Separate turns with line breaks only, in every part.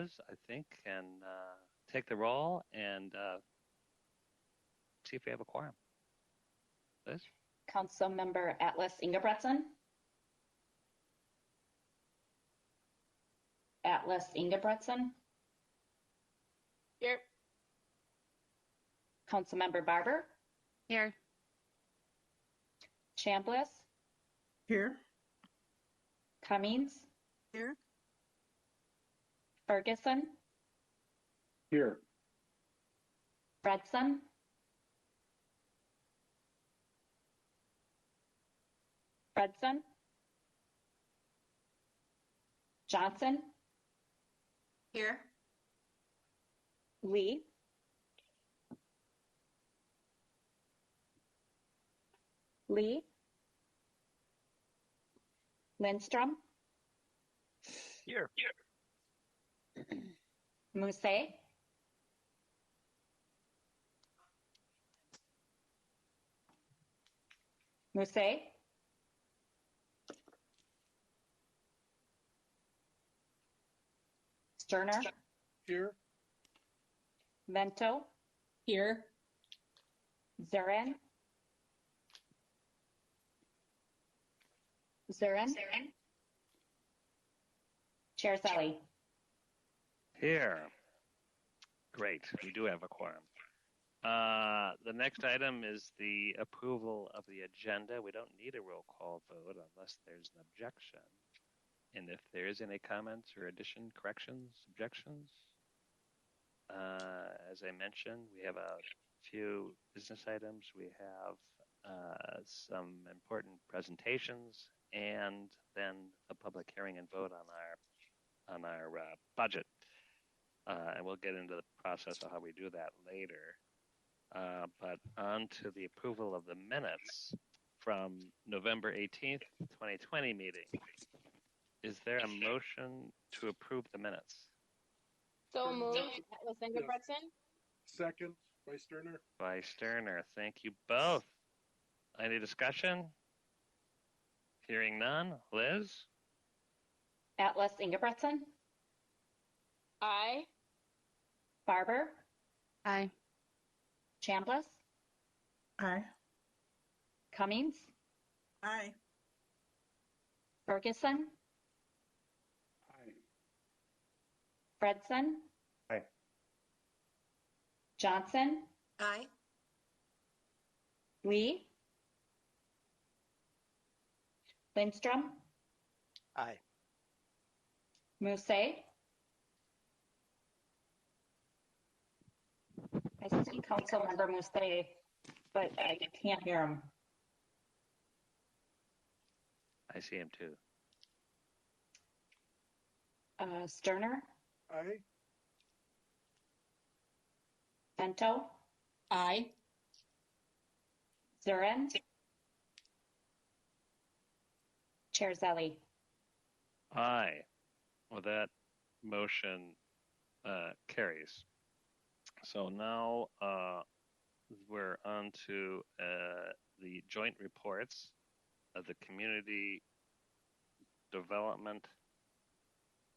Liz, I think, can take the roll and see if we have a quorum. Liz?
Councilmember Atlas Ingebretson. Atlas Ingebretson.
Here.
Councilmember Barber.
Here.
Chambliss.
Here.
Cummings.
Here.
Ferguson.
Here.
Fredson. Fredson. Johnson.
Here.
Lee. Lee. Lindstrom.
Here.
Mousse. Mousse. Sterner.
Here.
Vento.
Here.
Zurin. Zurin. Chair Zelli.
Here. Great. We do have a quorum. The next item is the approval of the agenda. We don't need a roll call vote unless there's an objection. And if there is any comments or addition, corrections, objections, as I mentioned, we have a few business items. We have some important presentations, and then a public hearing and vote on our budget. And we'll get into the process of how we do that later. But on to the approval of the minutes from November 18th, 2020 meeting. Is there a motion to approve the minutes?
So moved. Atlas Ingebretson.
Second by Sterner.
By Sterner. Thank you both. Any discussion? Hearing none. Liz?
Atlas Ingebretson.
Aye.
Barber.
Aye.
Chambliss.
Aye.
Cummings.
Aye.
Ferguson.
Aye.
Fredson.
Aye.
Johnson.
Aye.
Lee. Lindstrom.
Aye.
Mousse. I see Councilmember Mousse, but I can't hear him.
I see him too.
Sterner.
Aye.
Vento.
Aye.
Zurin. Chair Zelli.
Aye. Well, that motion carries. So now we're on to the joint reports of the Community Development,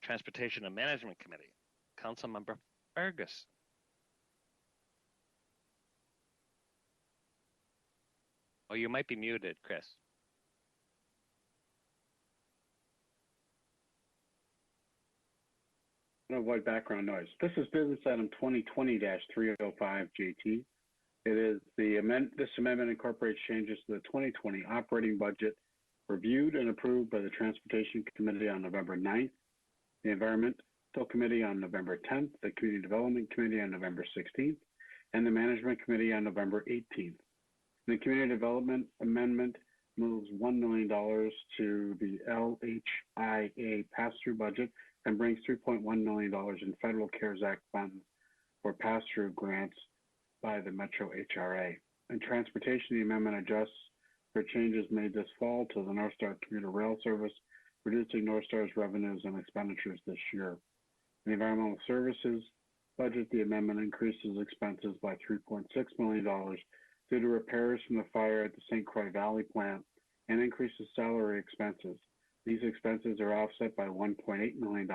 Transportation and Management Committee. Councilmember Ferguson. Oh, you might be muted, Chris.
Avoid background noise. This is business item 2020-305 JT. It is this amendment incorporates changes to the 2020 operating budget reviewed and approved by the Transportation Committee on November 9th, the Environmental Committee on November 10th, the Community Development Committee on November 16th, and the Management Committee on November 18th. The Community Development Amendment moves $1 million to the LHIA pass-through budget and brings $3.1 million in federal CARES Act funds for pass-through grants by the Metro HRA. In transportation, the amendment adjusts for changes made this fall to the North Star commuter rail service, reducing North Star's revenues and expenditures this year. In the environmental services budget, the amendment increases expenses by $3.6 million due to repairs from the fire at the St. Croix Valley plant and increases salary expenses. These expenses are offset by $1.8 million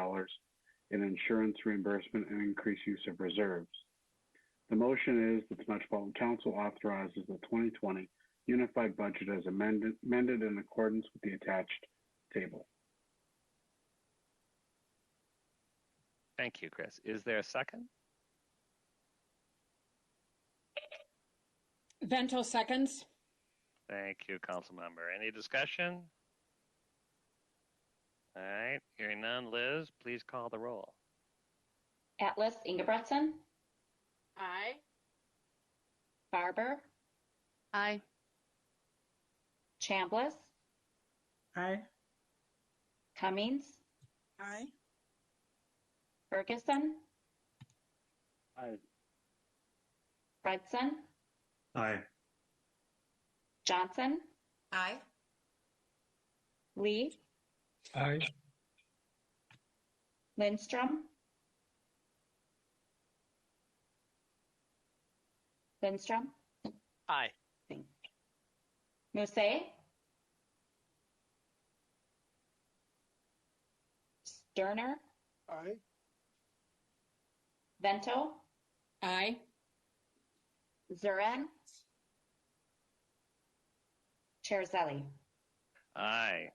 in insurance reimbursement and increased use of reserves. The motion is that the Metropolitan Council authorizes the 2020 unified budget as amended in accordance with the attached table.
Thank you, Chris. Is there a second?
Vento seconds.
Thank you, council member. Any discussion? All right, hearing none. Liz, please call the roll.
Atlas Ingebretson,
Aye.
Barber,
Aye.
Chambliss,
Aye.
Cummings,
Aye.
Ferguson,
Aye.
Fredson,
Aye.
Johnson,
Aye.
Lee,
Aye.
Lindstrom,
Aye.
Musset, Sterner,
Aye.
Vento,
Aye.
Zuren, Chair-Zelli.
Aye.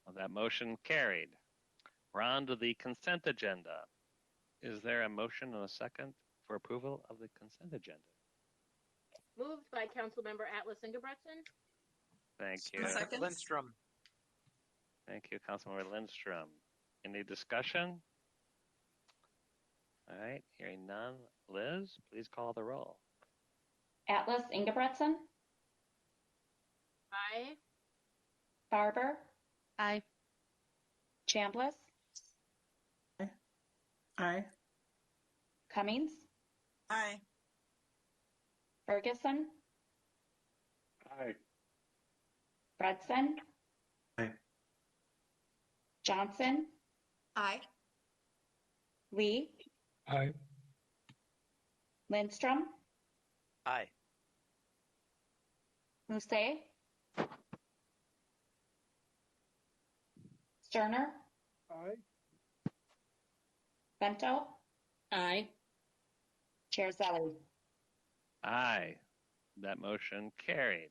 Well, that motion carried. We're on to the consent agenda. Is there a motion and a second for approval of the consent agenda?
Moved by Councilmember Atlas Ingebretson.
Thank you.
Second.
Lindstrom.
Thank you, Councilmember Lindstrom. Any discussion? All right, hearing none. Liz, please call the roll.
Atlas Ingebretson,
Aye.
Barber,
Aye.
Chambliss,
Aye.
Cummings,
Aye.
Ferguson,
Aye.
Fredson,
Aye.
Johnson,
Aye.
Lee,
Aye.
Lindstrom,
Aye.
Musset, Sterner,
Aye.
Vento,
Aye.
Chair-Zelli.
Aye. That motion carried.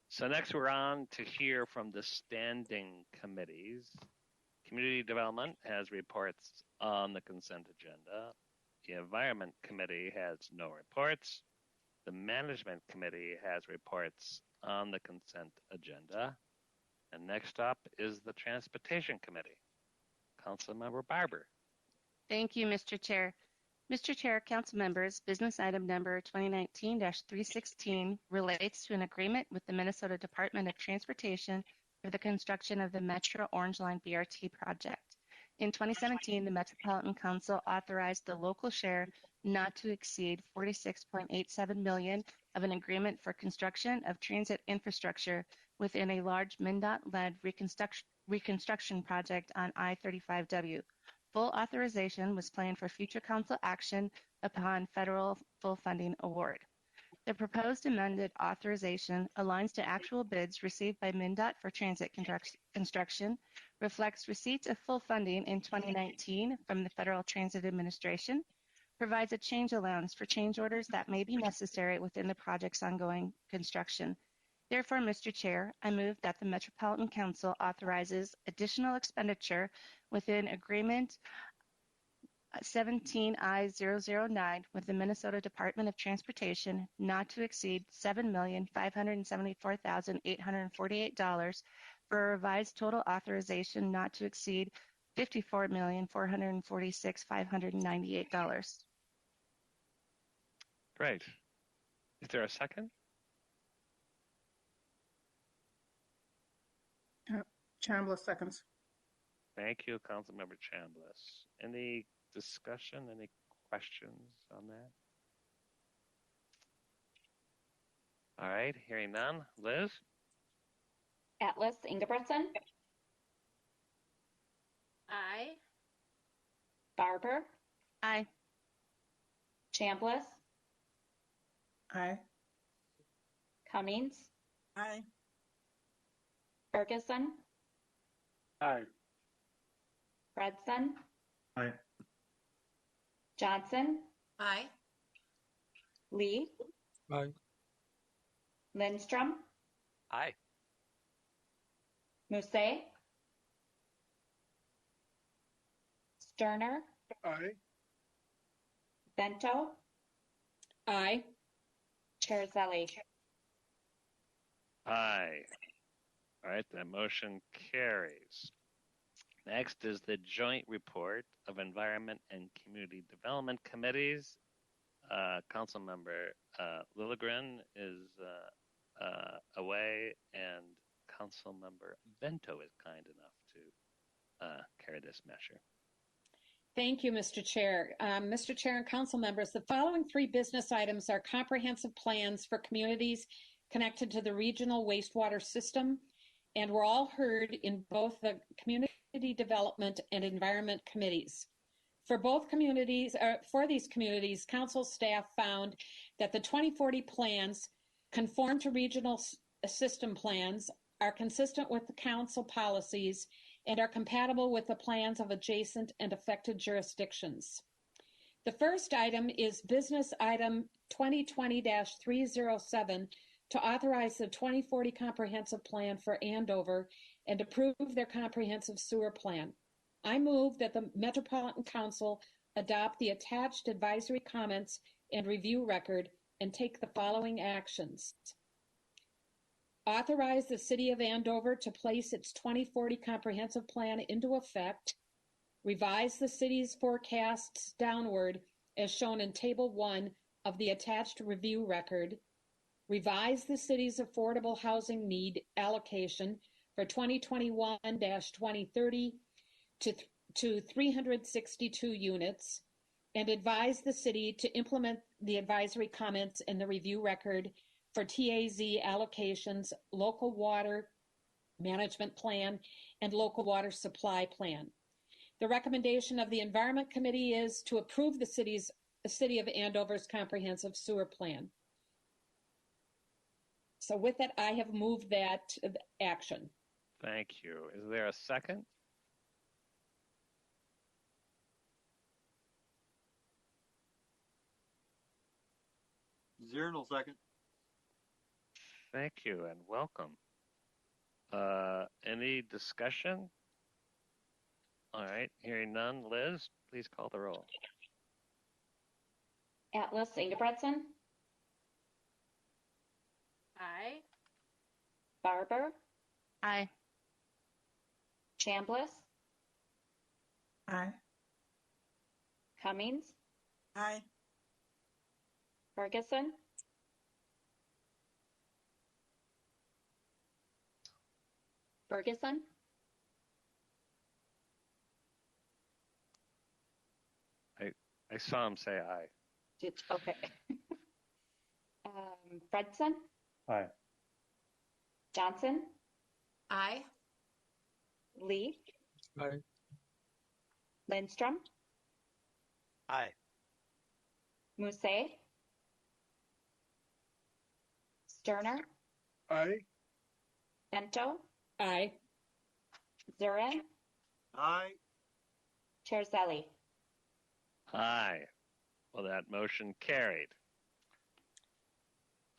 So next we're on to hear from the standing committees. Community Development has reports on the consent agenda. The Environment Committee has no reports. The Management Committee has reports on the consent agenda. And next up is the Transportation Committee. Councilmember Barber.
Thank you, Mr. Chair. Mr. Chair, council members, business item number 2019-316 relates to an agreement with the Minnesota Department of Transportation for the construction of the Metro Orange Line BRT project. In 2017, the Metropolitan Council authorized the local share not to exceed $46.87 million of an agreement for construction of transit infrastructure within a large MnDOT-led reconstruction project on I-35W. Full authorization was planned for future council action upon federal full funding award. The proposed amended authorization aligns to actual bids received by MnDOT for transit construction, reflects receipts of full funding in 2019 from the Federal Transit Administration, provides a change allowance for change orders that may be necessary within the project's ongoing construction. Therefore, Mr. Chair, I move that the Metropolitan Council authorizes additional expenditure within Agreement 17I009 with the Minnesota Department of Transportation not to exceed $7,574,848 for a revised total authorization not to exceed $54,446,598.
Great. Is there a second?
Chambliss seconds.
Thank you, Councilmember Chambliss. Any discussion, any questions on that? All right, hearing none. Liz?
Atlas Ingebretson,
Aye.
Barber,
Aye.
Chambliss,
Aye.
Cummings,
Aye.
Ferguson,
Aye.
Fredson,
Aye.
Johnson,
Aye.
Lee,
Aye.
Lindstrom,
Aye.
Musse, Sterner,
Aye.
Bento,
Aye.
Chair Zelli.
Aye. All right, that motion carries. Next is the joint report of Environment and Community Development Committees. Councilmember Lilligren is away, and Councilmember Bento is kind enough to carry this measure.
Thank you, Mr. Chair. Mr. Chair and council members, the following three business items are comprehensive plans for communities connected to the regional wastewater system, and were all heard in both the Community Development and Environment Committees. For these communities, council staff found that the 2040 plans conform to regional system plans, are consistent with the council policies, and are compatible with the plans of adjacent and affected jurisdictions. The first item is business item 2020-307 to authorize the 2040 comprehensive plan for Andover and approve their comprehensive sewer plan. I move that the Metropolitan Council adopt the attached advisory comments and review record and take the following actions. Authorize the City of Andover to place its 2040 comprehensive plan into effect. Revise the city's forecasts downward as shown in Table 1 of the attached review record. Revise the city's affordable housing need allocation for 2021-2030 to 362 units, and advise the city to implement the advisory comments in the review record for TAZ allocations, local water management plan, and local water supply plan. The recommendation of the Environment Committee is to approve the City of Andover's comprehensive sewer plan. So with that, I have moved that action.
Thank you. Is there a second?
Zernal second.
Thank you and welcome. Any discussion? All right, hearing none. Liz, please call the roll.
Atlas Ingebretson,
Aye.
Barber,
Aye.
Chambliss,
Aye.
Cummings,
Aye.
Ferguson, Ferguson,
I saw him say aye.
okay. Fredson,
Aye.
Johnson,
Aye.
Lee,
Aye.
Lindstrom,
Aye.
Musse, Sterner,
Aye.
Bento,
Aye.
Zurin,
Aye.
Chair Zelli.
Aye. Well, that motion carried.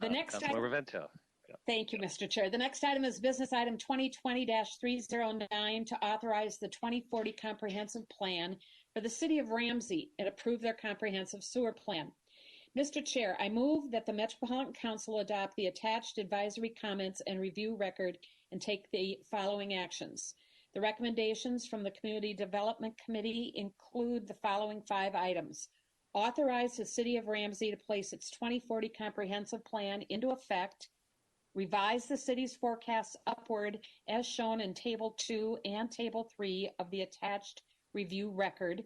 The next item.
Councilmember Vento.
Thank you, Mr. Chair. The next item is business item 2020-309 to authorize the 2040 comprehensive plan for the City of Ramsey and approve their comprehensive sewer plan. Mr. Chair, I move that the Metropolitan Council adopt the attached advisory comments and review record and take the following actions. The recommendations from the Community Development Committee include the following 5 items. Authorize the City of Ramsey to place its 2040 comprehensive plan into effect. Revise the city's forecasts upward as shown in Table 2 and Table 3 of the attached review record.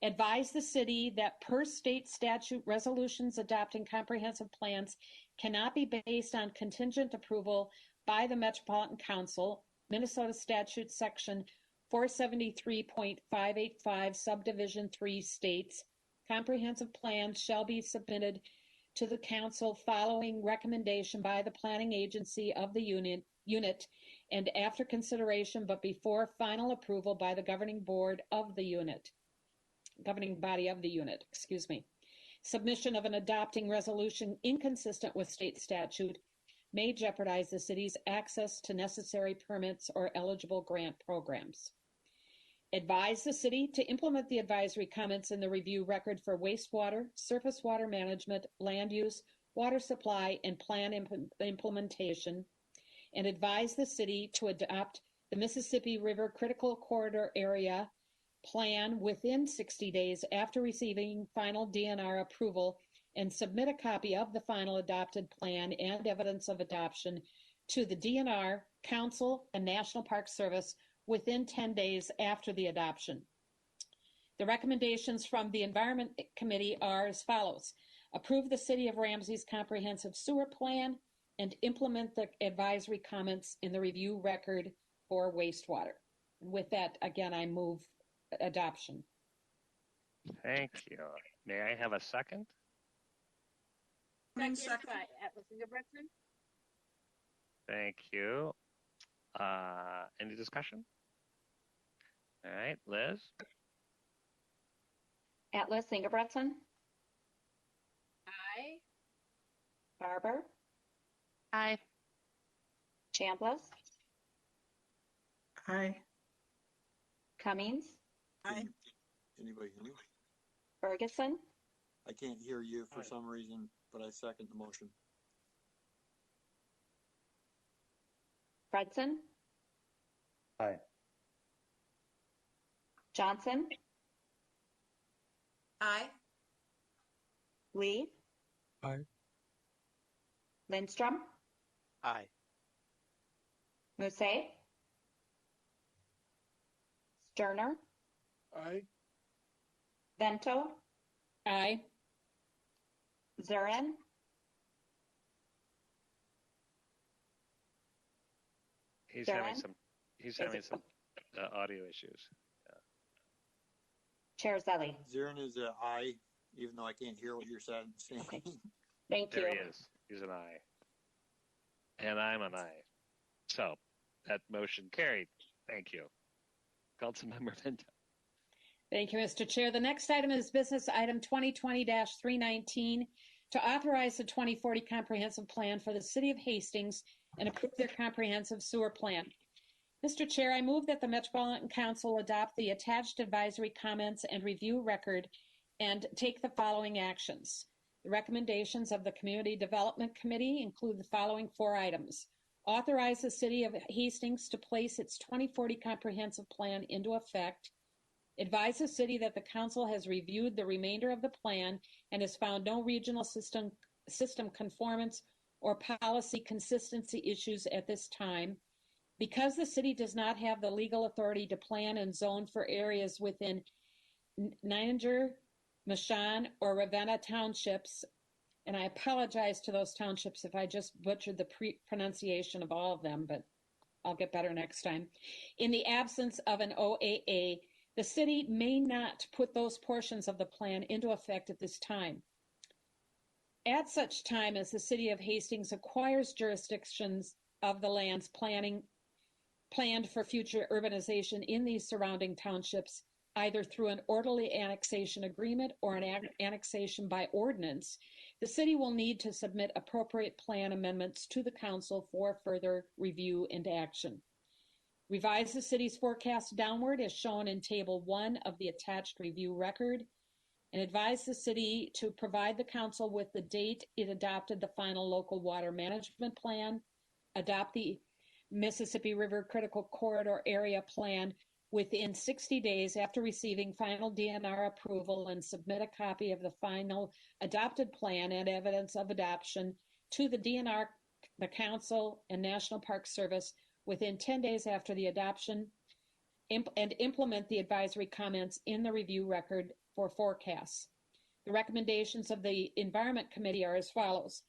Advise the city that per state statute, resolutions adopting comprehensive plans cannot be based on contingent approval by the Metropolitan Council. Minnesota Statute Section 473.585 Subdivision 3 states, comprehensive plans shall be submitted to the council following recommendation by the planning agency of the unit and after consideration but before final approval by the governing board of the unit. governing body of the unit, excuse me. Submission of an adopting resolution inconsistent with state statute may jeopardize the city's access to necessary permits or eligible grant programs. Advise the city to implement the advisory comments in the review record for wastewater, surface water management, land use, water supply, and plan implementation, and advise the city to adopt the Mississippi River Critical Corridor Area Plan within 60 days after receiving final DNR approval and submit a copy of the final adopted plan and evidence of adoption to the DNR, Council, and National Park Service within 10 days after the adoption. The recommendations from the Environment Committee are as follows. Approve the City of Ramsey's comprehensive sewer plan and implement the advisory comments in the review record for wastewater. And with that, again, I move adoption.
Thank you. May I have a second?
Second by Atlas Ingebrigtsen.
Thank you. Any discussion? All right, Liz?
Atlas Ingebrigtsen,
Aye.
Barber,
Aye.
Chambliss,
Aye.
Cummings,
Aye.
Anybody hear me?
Ferguson,
I can't hear you for
Aye.
some reason, but I second the motion.
Fredson,
Aye.
Johnson,
Aye.
Lee,
Aye.
Lindstrom,
Aye.
Musset, Sterner,
Aye.
Vento,
Aye.
Zurin,
He's
Darren?
having some audio issues.
Chair Zelli.
Zirin is a aye, even though I can't hear what you're saying.
Okay. Thank
There
you.
he is. He's an aye. And I'm an aye. So that motion carried. Thank you. Councilmember Vento.
Thank you, Mr. Chair. The next item is business item 2020-319 to authorize the 2040 comprehensive plan for the city of Hastings and approve their comprehensive sewer plan. Mr. Chair, I move that the Metropolitan Council adopt the attached advisory comments and review record and take the following actions. The recommendations of the Community Development Committee include the following 4 items. Authorize the city of Hastings to place its 2040 comprehensive plan into effect. Advise the city that the council has reviewed the remainder of the plan and has found no regional system conformance or policy consistency issues at this time. Because the city does not have the legal authority to plan and zone for areas within Nininger, Mashan, or Ravenna townships, and I apologize to those townships if I just butchered the pronunciation of all of them, but I'll get better next time. In the absence of an OAA, the city may not put those portions of the plan into effect at this time. At such time as the city of Hastings acquires jurisdictions of the lands planned for future urbanization in these surrounding townships, either through an orderly annexation agreement or an annexation by ordinance, the city will need to submit appropriate plan amendments to the council for further review and action. Revise the city's forecast downward as shown in Table 1 of the attached review record, and advise the city to provide the council with the date it adopted the final local water management plan, adopt the Mississippi River Critical Corridor Area Plan within 60 days after receiving final DNR approval, and submit a copy of the final adopted plan and evidence of adoption to the DNR, the council, and National Park Service within 10 days after the adoption, and implement the advisory comments in the review record for forecasts. The recommendations of the Environment Committee are as follows.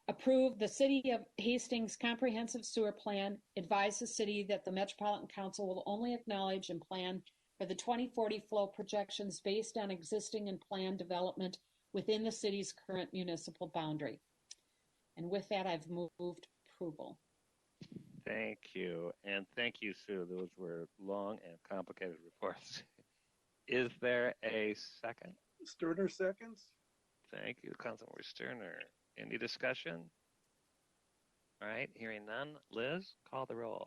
Approve the City of Hastings Comprehensive Sewer Plan. Advise the city that the Metropolitan Council will only acknowledge and plan for the 2040 flow projections based on existing and planned development within the city's current municipal boundary. And with that, I've moved approval.
Thank you. And thank you, Sue. Those were long and complicated reports. Is there a second?
Sterner seconds?
Thank you, Councilmember Sterner. Any discussion? All right, hearing none. Liz, call the roll.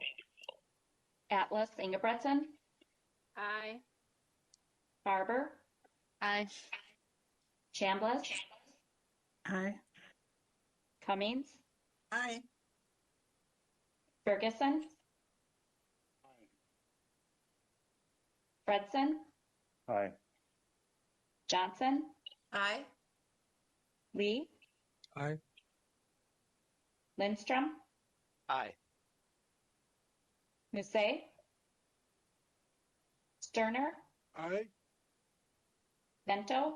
Atlas Ingebretson,
Aye.
Barber,
Aye.
Chambliss,
Aye.
Cummings,
Aye.
Ferguson, Fredson,
Aye.
Johnson,
Aye.
Lee,
Aye.
Lindstrom,
Aye.
Musset, Sterner,
Aye.
Vento,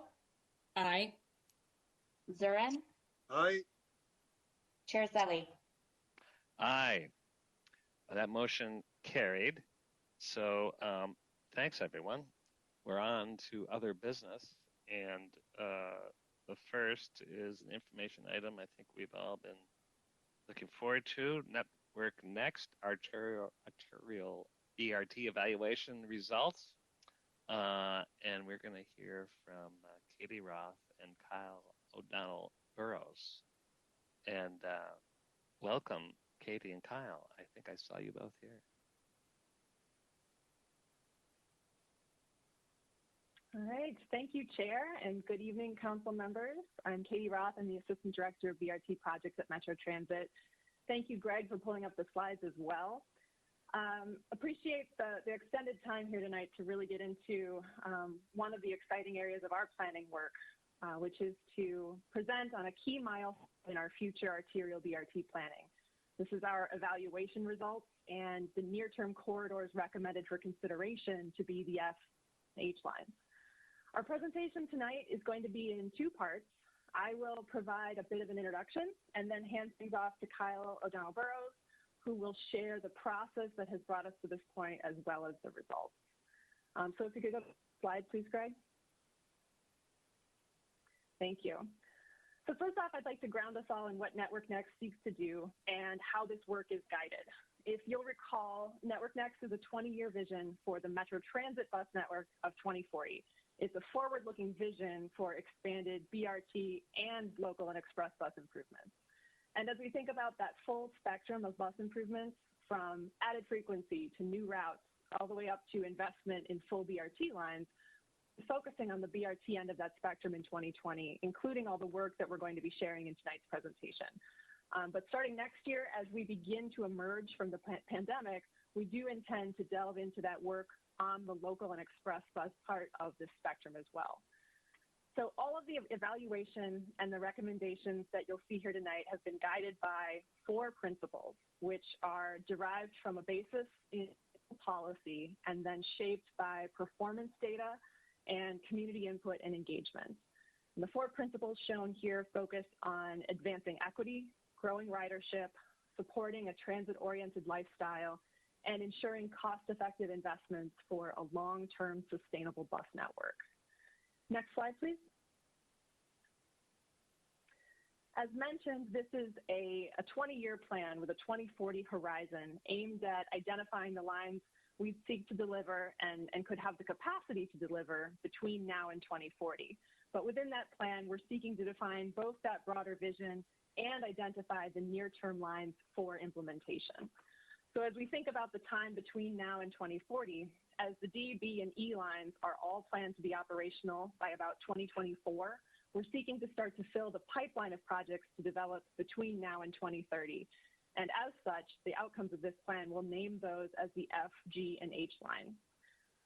Aye.
Zurin,
Aye.
Chair Zelli.
Aye. That motion carried. So thanks, everyone. We're on to other business. And the first is an information item I think we've all been looking forward to. Network Next, arterial BRT evaluation results. And we're going to hear from Katie Roth and Kyle O'Donnell Burrows. And welcome, Katie and Kyle. I think I saw you both here.
All right. Thank you, Chair, and good evening, Council members. I'm Katie Roth. I'm the Assistant Director of BRT Projects at Metro Transit. Thank you, Greg, for pulling up the slides as well. Appreciate the extended time here tonight to really get into one of the exciting areas of our planning work, which is to present on a key milestone in our future arterial BRT planning. This is our evaluation results and the near-term corridors recommended for consideration to be the F and H lines. Our presentation tonight is going to be in two parts. I will provide a bit of an introduction and then hand things off to Kyle O'Donnell Burrows, who will share the process that has brought us to this point as well as the results. So if you could go to the slide, please, Greg. Thank you. So first off, I'd like to ground us all in what Network Next seeks to do and how this work is guided. If you'll recall, Network Next is a 20-year vision for the Metro Transit bus network of 2040. It's a forward-looking vision for expanded BRT and local and express bus improvements. And as we think about that full spectrum of bus improvements, from added frequency to new routes, all the way up to investment in full BRT lines, focusing on the BRT end of that spectrum in 2020, including all the work that we're going to be sharing in tonight's presentation. But starting next year, as we begin to emerge from the pandemic, we do intend to delve into that work on the local and express bus part of this spectrum as well. So all of the evaluation and the recommendations that you'll see here tonight have been guided by 4 principles, which are derived from a basis in policy and then shaped by performance data and community input and engagement. And the 4 principles shown here focus on advancing equity, growing ridership, supporting a transit-oriented lifestyle, and ensuring cost-effective investments for a long-term sustainable bus network. Next slide, please. As mentioned, this is a 20-year plan with a 2040 horizon aimed at identifying the lines we seek to deliver and could have the capacity to deliver between now and 2040. But within that plan, we're seeking to define both that broader vision and identify the near-term lines for implementation. So as we think about the time between now and 2040, as the D, B, and E lines are all planned to be operational by about 2024, we're seeking to start to fill the pipeline of projects to develop between now and 2030. And as such, the outcomes of this plan will name those as the F, G, and H line.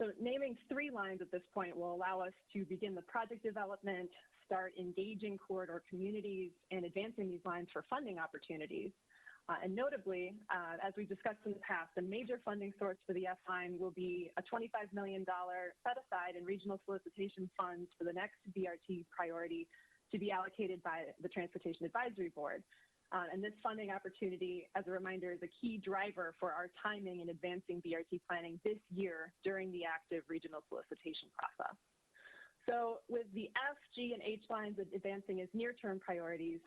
So naming 3 lines at this point will allow us to begin the project development, start engaging corridor communities, and advancing these lines for funding opportunities. And notably, as we discussed in the past, a major funding source for the F line will be a $25 million set aside in regional solicitation funds for the next BRT priority to be allocated by the Transportation Advisory Board. And this funding opportunity, as a reminder, is a key driver for our timing in advancing BRT planning this year during the active regional solicitation process. So with the F, G, and H lines advancing as near-term priorities,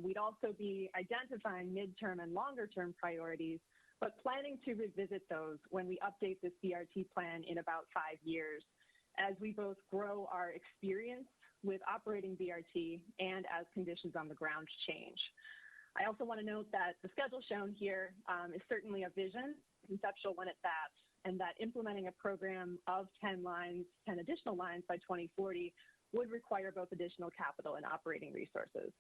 we'd also be identifying midterm and longer-term priorities, but planning to revisit those when we update this BRT plan in about 5 years. as we both grow our experience with operating BRT and as conditions on the ground change. I also want to note that the schedule shown here is certainly a vision, conceptual one at that, and that implementing a program of 10 additional lines by 2040 would require both additional capital and operating resources.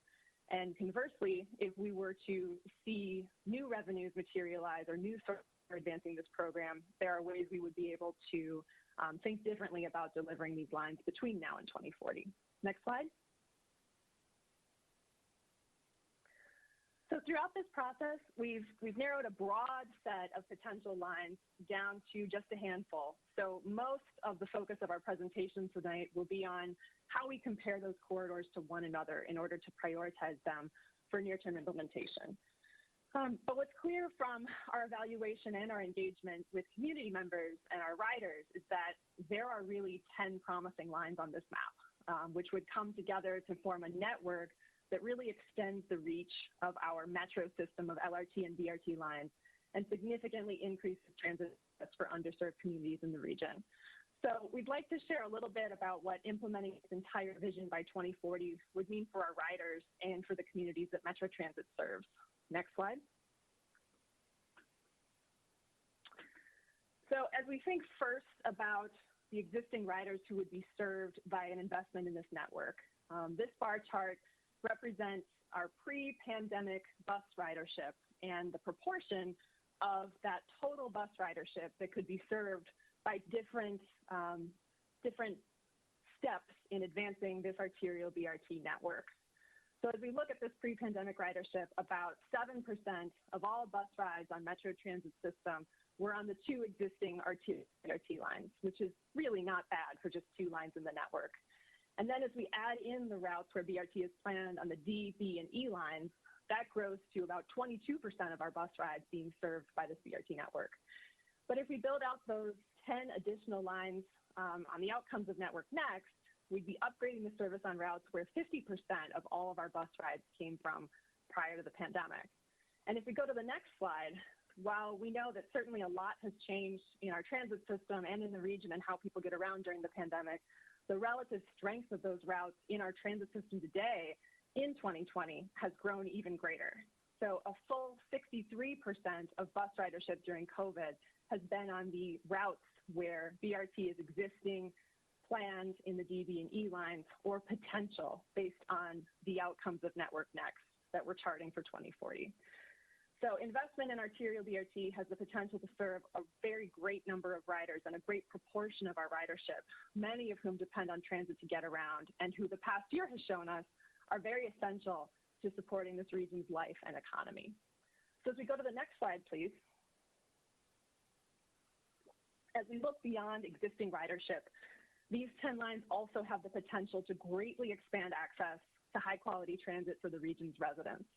And conversely, if we were to see new revenues materialize or new sources for advancing this program, there are ways we would be able to think differently about delivering these lines between now and 2040. Next slide. So throughout this process, we've narrowed a broad set of potential lines down to just a handful. So most of the focus of our presentation tonight will be on how we compare those corridors to one another in order to prioritize them for near-term implementation. But what's clear from our evaluation and our engagement with community members and our riders is that there are really 10 promising lines on this map, which would come together to form a network that really extends the reach of our metro system of LRT and BRT lines and significantly increases transit for underserved communities in the region. So we'd like to share a little bit about what implementing this entire vision by 2040 would mean for our riders and for the communities that Metro Transit serves. Next slide. So as we think first about the existing riders who would be served by an investment in this network, this bar chart represents our pre-pandemic bus ridership and the proportion of that total bus ridership that could be served by different steps in advancing this arterial BRT network. So as we look at this pre-pandemic ridership, about 7% of all bus rides on Metro Transit system were on the two existing BRT lines, which is really not bad for just two lines in the network. And then as we add in the routes where BRT is planned on the D, B, and E lines, that grows to about 22% of our bus rides being served by this BRT network. But if we build out those 10 additional lines on the outcomes of Network Next, we'd be upgrading the service on routes where 50% of all of our bus rides came from prior to the pandemic. And if we go to the next slide, while we know that certainly a lot has changed in our transit system and in the region and how people get around during the pandemic, the relative strength of those routes in our transit system today in 2020 has grown even greater. So a full 63% of bus ridership during COVID has been on the routes where BRT is existing, planned in the D, B, and E lines, or potential based on the outcomes of Network Next that we're charting for 2040. So investment in arterial BRT has the potential to serve a very great number of riders and a great proportion of our ridership, many of whom depend on transit to get around and who the past year has shown us are very essential to supporting this region's life and economy. So as we go to the next slide, please. As we look beyond existing ridership, these 10 lines also have the potential to greatly expand access to high-quality transit for the region's residents.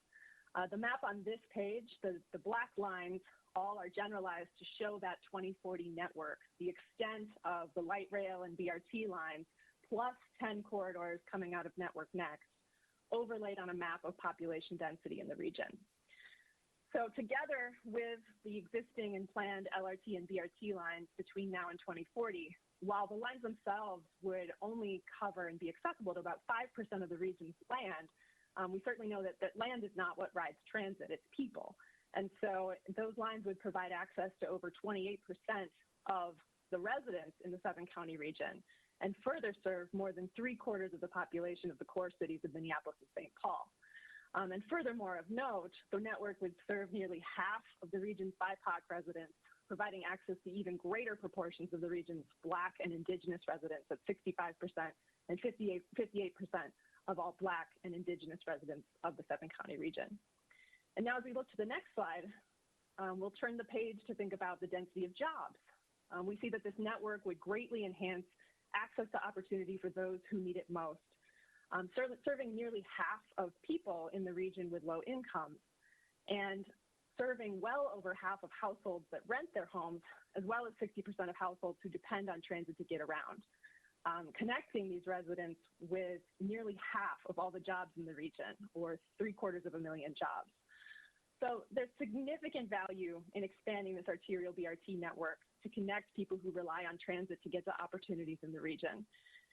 The map on this page, the black lines, all are generalized to show that 2040 network, the extent of the light rail and BRT lines, plus 10 corridors coming out of Network Next, overlaid on a map of population density in the region. So together with the existing and planned LRT and BRT lines between now and 2040, while the lines themselves would only cover and be accessible to about 5% of the region's land, we certainly know that land is not what rides transit, it's people. And so those lines would provide access to over 28% of the residents in the 7-county region and further serve more than 3/4 of the population of the core cities of Minneapolis and St. Paul. And furthermore, of note, the network would serve nearly half of the region's BIPOC residents, providing access to even greater proportions of the region's Black and Indigenous residents at 65% and 58% of all Black and Indigenous residents of the 7-county region. And now as we look to the next slide, we'll turn the page to think about the density of jobs. We see that this network would greatly enhance access to opportunity for those who need it most, serving nearly half of people in the region with low incomes and serving well over half of households that rent their homes, as well as 60% of households who depend on transit to get around, connecting these residents with nearly half of all the jobs in the region, or 750,000 jobs. So there's significant value in expanding this arterial BRT network to connect people who rely on transit to get to opportunities in the region.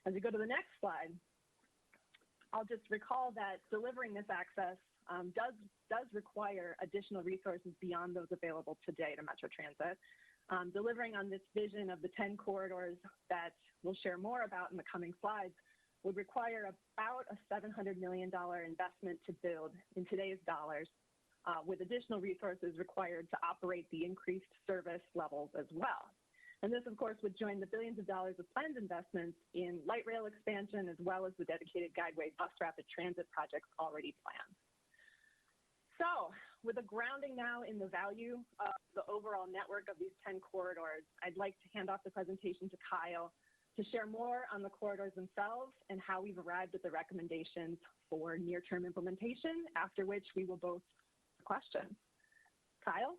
As we go to the next slide, I'll just recall that delivering this access does require additional resources beyond those available today to Metro Transit. Delivering on this vision of the 10 corridors that we'll share more about in the coming slides would require about a $700 million investment to build in today's dollars, with additional resources required to operate the increased service levels as well. And this, of course, would join the billions of dollars of planned investments in light rail expansion, as well as the dedicated guideway bus rapid transit projects already planned. So, with a grounding now in the value of the overall network of these 10 corridors, I'd like to hand off the presentation to Kyle to share more on the corridors themselves and how we've arrived at the recommendations for near-term implementation, after which we will both questions. Kyle?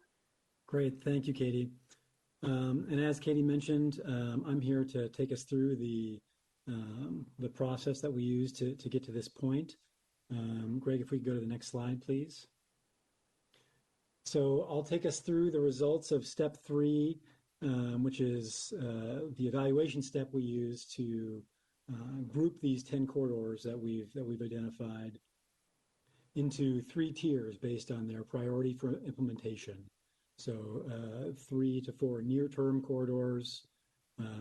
Great, thank you, Katie. And as Katie mentioned, I'm here to take us through the process that we use to get to this point. Greg, if we could go to the next slide, please. So I'll take us through the results of step 3, which is the evaluation step we use to group these 10 corridors that we've identified into 3 tiers based on their priority for implementation. So 3 to 4 near-term corridors,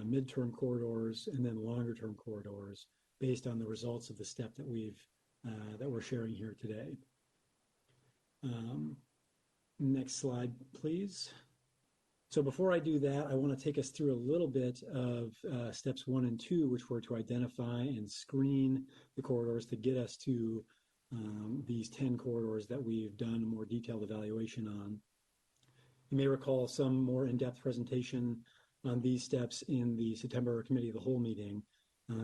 mid-term corridors, and then longer-term corridors based on the results of the step that we're sharing here today. Next slide, please. So before I do that, I want to take us through a little bit of steps 1 and 2, which were to identify and screen the corridors to get us to these 10 corridors that we've done a more detailed evaluation on. You may recall some more in-depth presentation on these steps in the September Committee of the Whole meeting,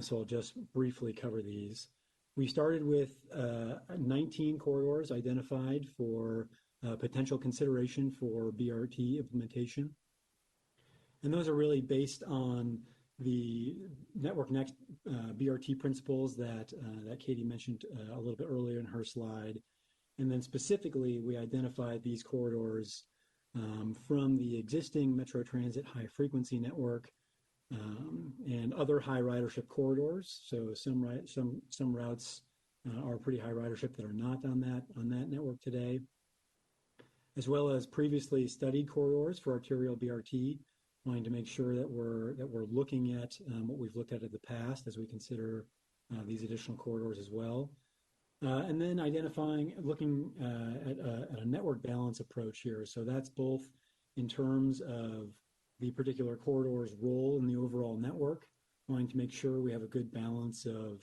so I'll just briefly cover these. We started with 19 corridors identified for potential consideration for BRT implementation. And those are really based on the Network Next BRT principles that Katie mentioned a little bit earlier in her slide. And then specifically, we identified these corridors from the existing Metro Transit high frequency network and other high ridership corridors. So some routes are pretty high ridership that are not on that network today, as well as previously studied corridors for arterial BRT, wanting to make sure that we're looking at what we've looked at in the past as we consider these additional corridors as well. And then looking at a network balance approach here. So that's both in terms of the particular corridor's role in the overall network, wanting to make sure we have a good balance of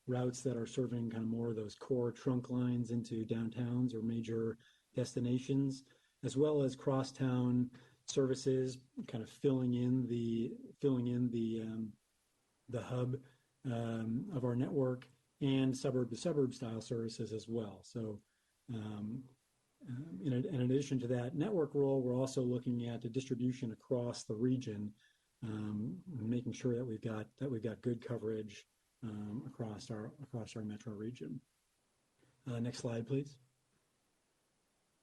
routes that are serving kind of more of those core trunk lines into downtowns or major destinations, as well as crosstown services, kind of filling in the hub of our network, and suburb-to-suburb style services as well. So in addition to that network role, we're also looking at the distribution across the region, making sure that we've got good coverage across our metro region. Next slide, please.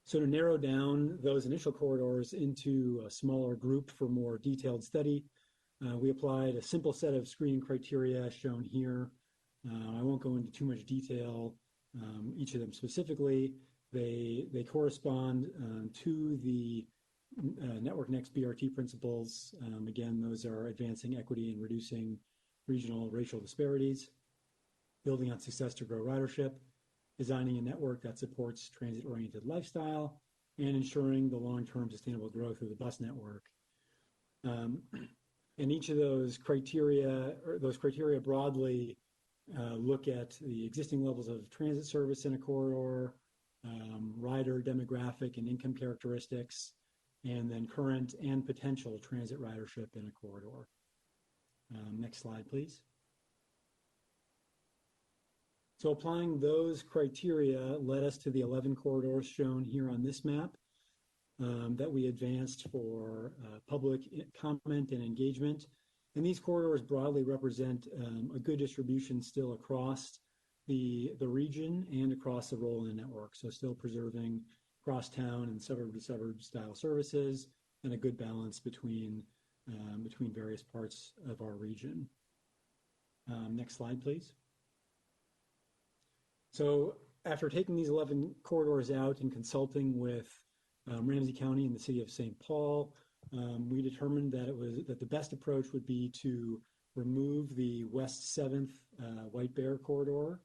So to narrow down those initial corridors into a smaller group for more detailed study, we applied a simple set of screening criteria shown here. I won't go into too much detail, each of them specifically. They correspond to the Network Next BRT principles. Again, those are advancing equity and reducing regional racial disparities, building on success to grow ridership, designing a network that supports transit-oriented lifestyle, and ensuring the long-term sustainable growth of the bus network. And each of those criteria broadly look at the existing levels of transit service in a corridor, rider demographic and income characteristics, and then current and potential transit ridership in a corridor. Next slide, please. So applying those criteria led us to the 11 corridors shown here on this map that we advanced for public comment and engagement. And these corridors broadly represent a good distribution still across the region and across the role in the network. So still preserving crosstown and suburb-to-suburb style services and a good balance between between various parts of our region. Next slide, please. So after taking these 11 corridors out and consulting with Ramsey County and the city of St. Paul, we determined that the best approach would be to remove the West 7th White Bear corridor,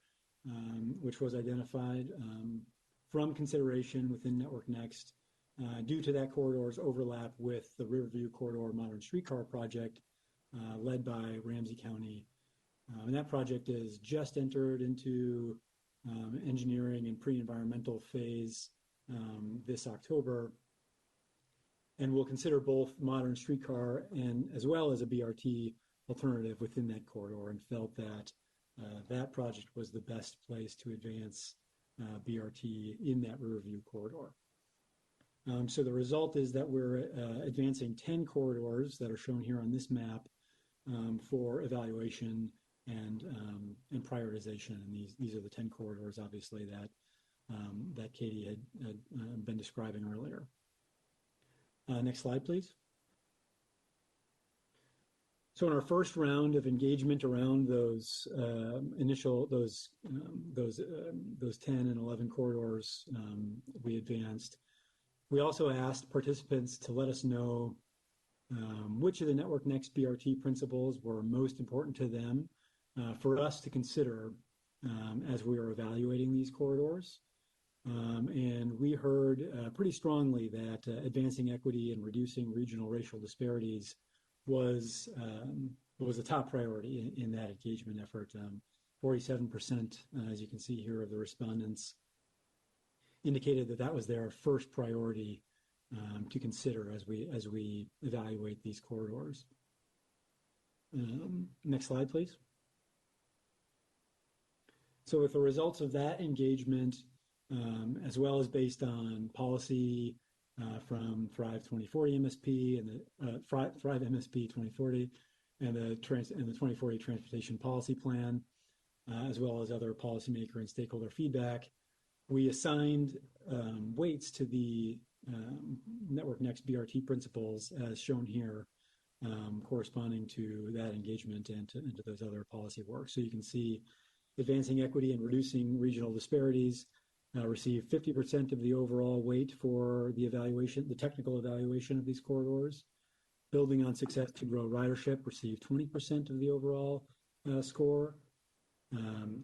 which was identified from consideration within Network Next due to that corridor's overlap with the Riverview Corridor Modern Streetcar project led by Ramsey County. And that project is just entered into engineering and pre-environmental phase this October, and we'll consider both modern streetcar and as well as a BRT alternative within that corridor, and felt that that project was the best place to advance BRT in that Riverview corridor. So the result is that we're advancing 10 corridors that are shown here on this map for evaluation and prioritization. And these are the 10 corridors, obviously, that Katie had been describing earlier. Next slide, please. So in our first round of engagement around those those 10 and 11 corridors we advanced, we also asked participants to let us know which of the Network Next BRT principles were most important to them for us to consider as we were evaluating these corridors. And we heard pretty strongly that advancing equity and reducing regional racial disparities was a top priority in that engagement effort. 47%, as you can see here, of the respondents indicated that that was their first priority to consider as we evaluate these corridors. Next slide, please. So with the results of that engagement, as well as based on policy from Thrive 2040 MSP and the Thrive MSP 2040 and the 2040 Transportation Policy Plan, as well as other policymaker and stakeholder feedback, we assigned weights to the Network Next BRT principles as shown here, corresponding to that engagement and to those other policy work. So you can see advancing equity and reducing regional disparities received 50% of the overall weight for the evaluation, the technical evaluation of these corridors. Building on success to grow ridership received 20% of the overall score.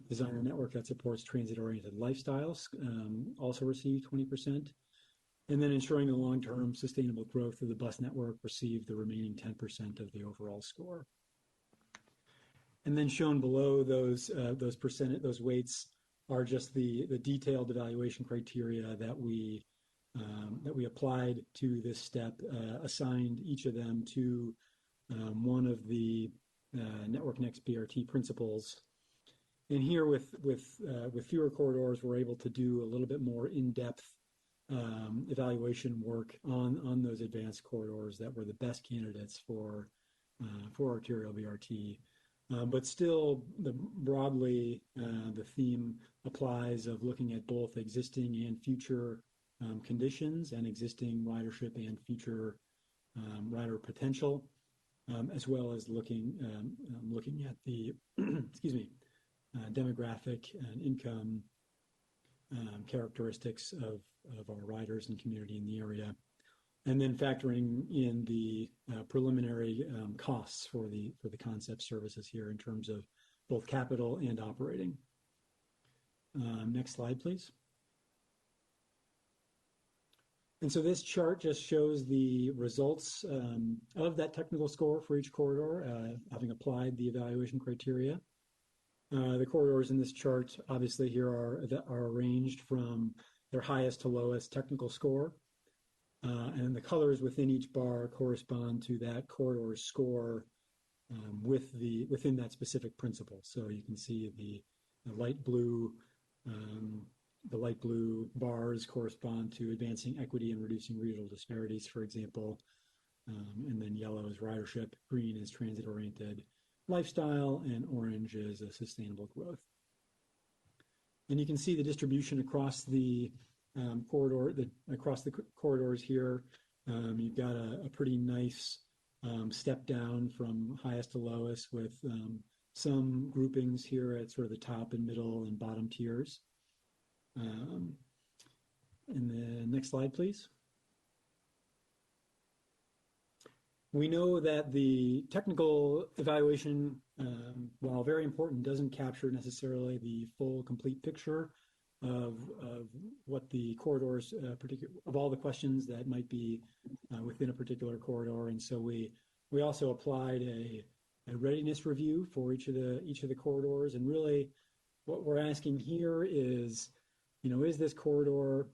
Design a network that supports transit-oriented lifestyles also received 20%. And then ensuring the long-term sustainable growth of the bus network received the remaining 10% of the overall score. And then shown below those weights are just the detailed evaluation criteria that we applied to this step, assigned each of them to one of the Network Next BRT principles. And here with fewer corridors, we're able to do a little bit more in-depth evaluation work on those advanced corridors that were the best candidates for arterial BRT. But still, broadly, the theme applies of looking at both existing and future conditions and existing ridership and future rider potential, as well as looking at the excuse me, demographic and income characteristics of our riders and community in the area, and then factoring in the preliminary costs for the concept services here in terms of both capital and operating. Next slide, please. And so this chart just shows the results of that technical score for each corridor, having applied the evaluation criteria. The corridors in this chart, obviously here are arranged from their highest to lowest technical score. And the colors within each bar correspond to that corridor score within that specific principle. So you can see the light blue bars correspond to advancing equity and reducing regional disparities, for example. And then yellow is ridership, green is transit-oriented lifestyle, and orange is a sustainable growth. And you can see the distribution across the corridors here. You've got a pretty nice step down from highest to lowest with some groupings here at sort of the top and middle and bottom tiers. And the next slide, please. We know that the technical evaluation, while very important, doesn't capture necessarily the full, complete picture of what the corridors, of all the questions that might be within a particular corridor. And so we also applied a readiness review for each of the corridors. And really, what we're asking here is, is this corridor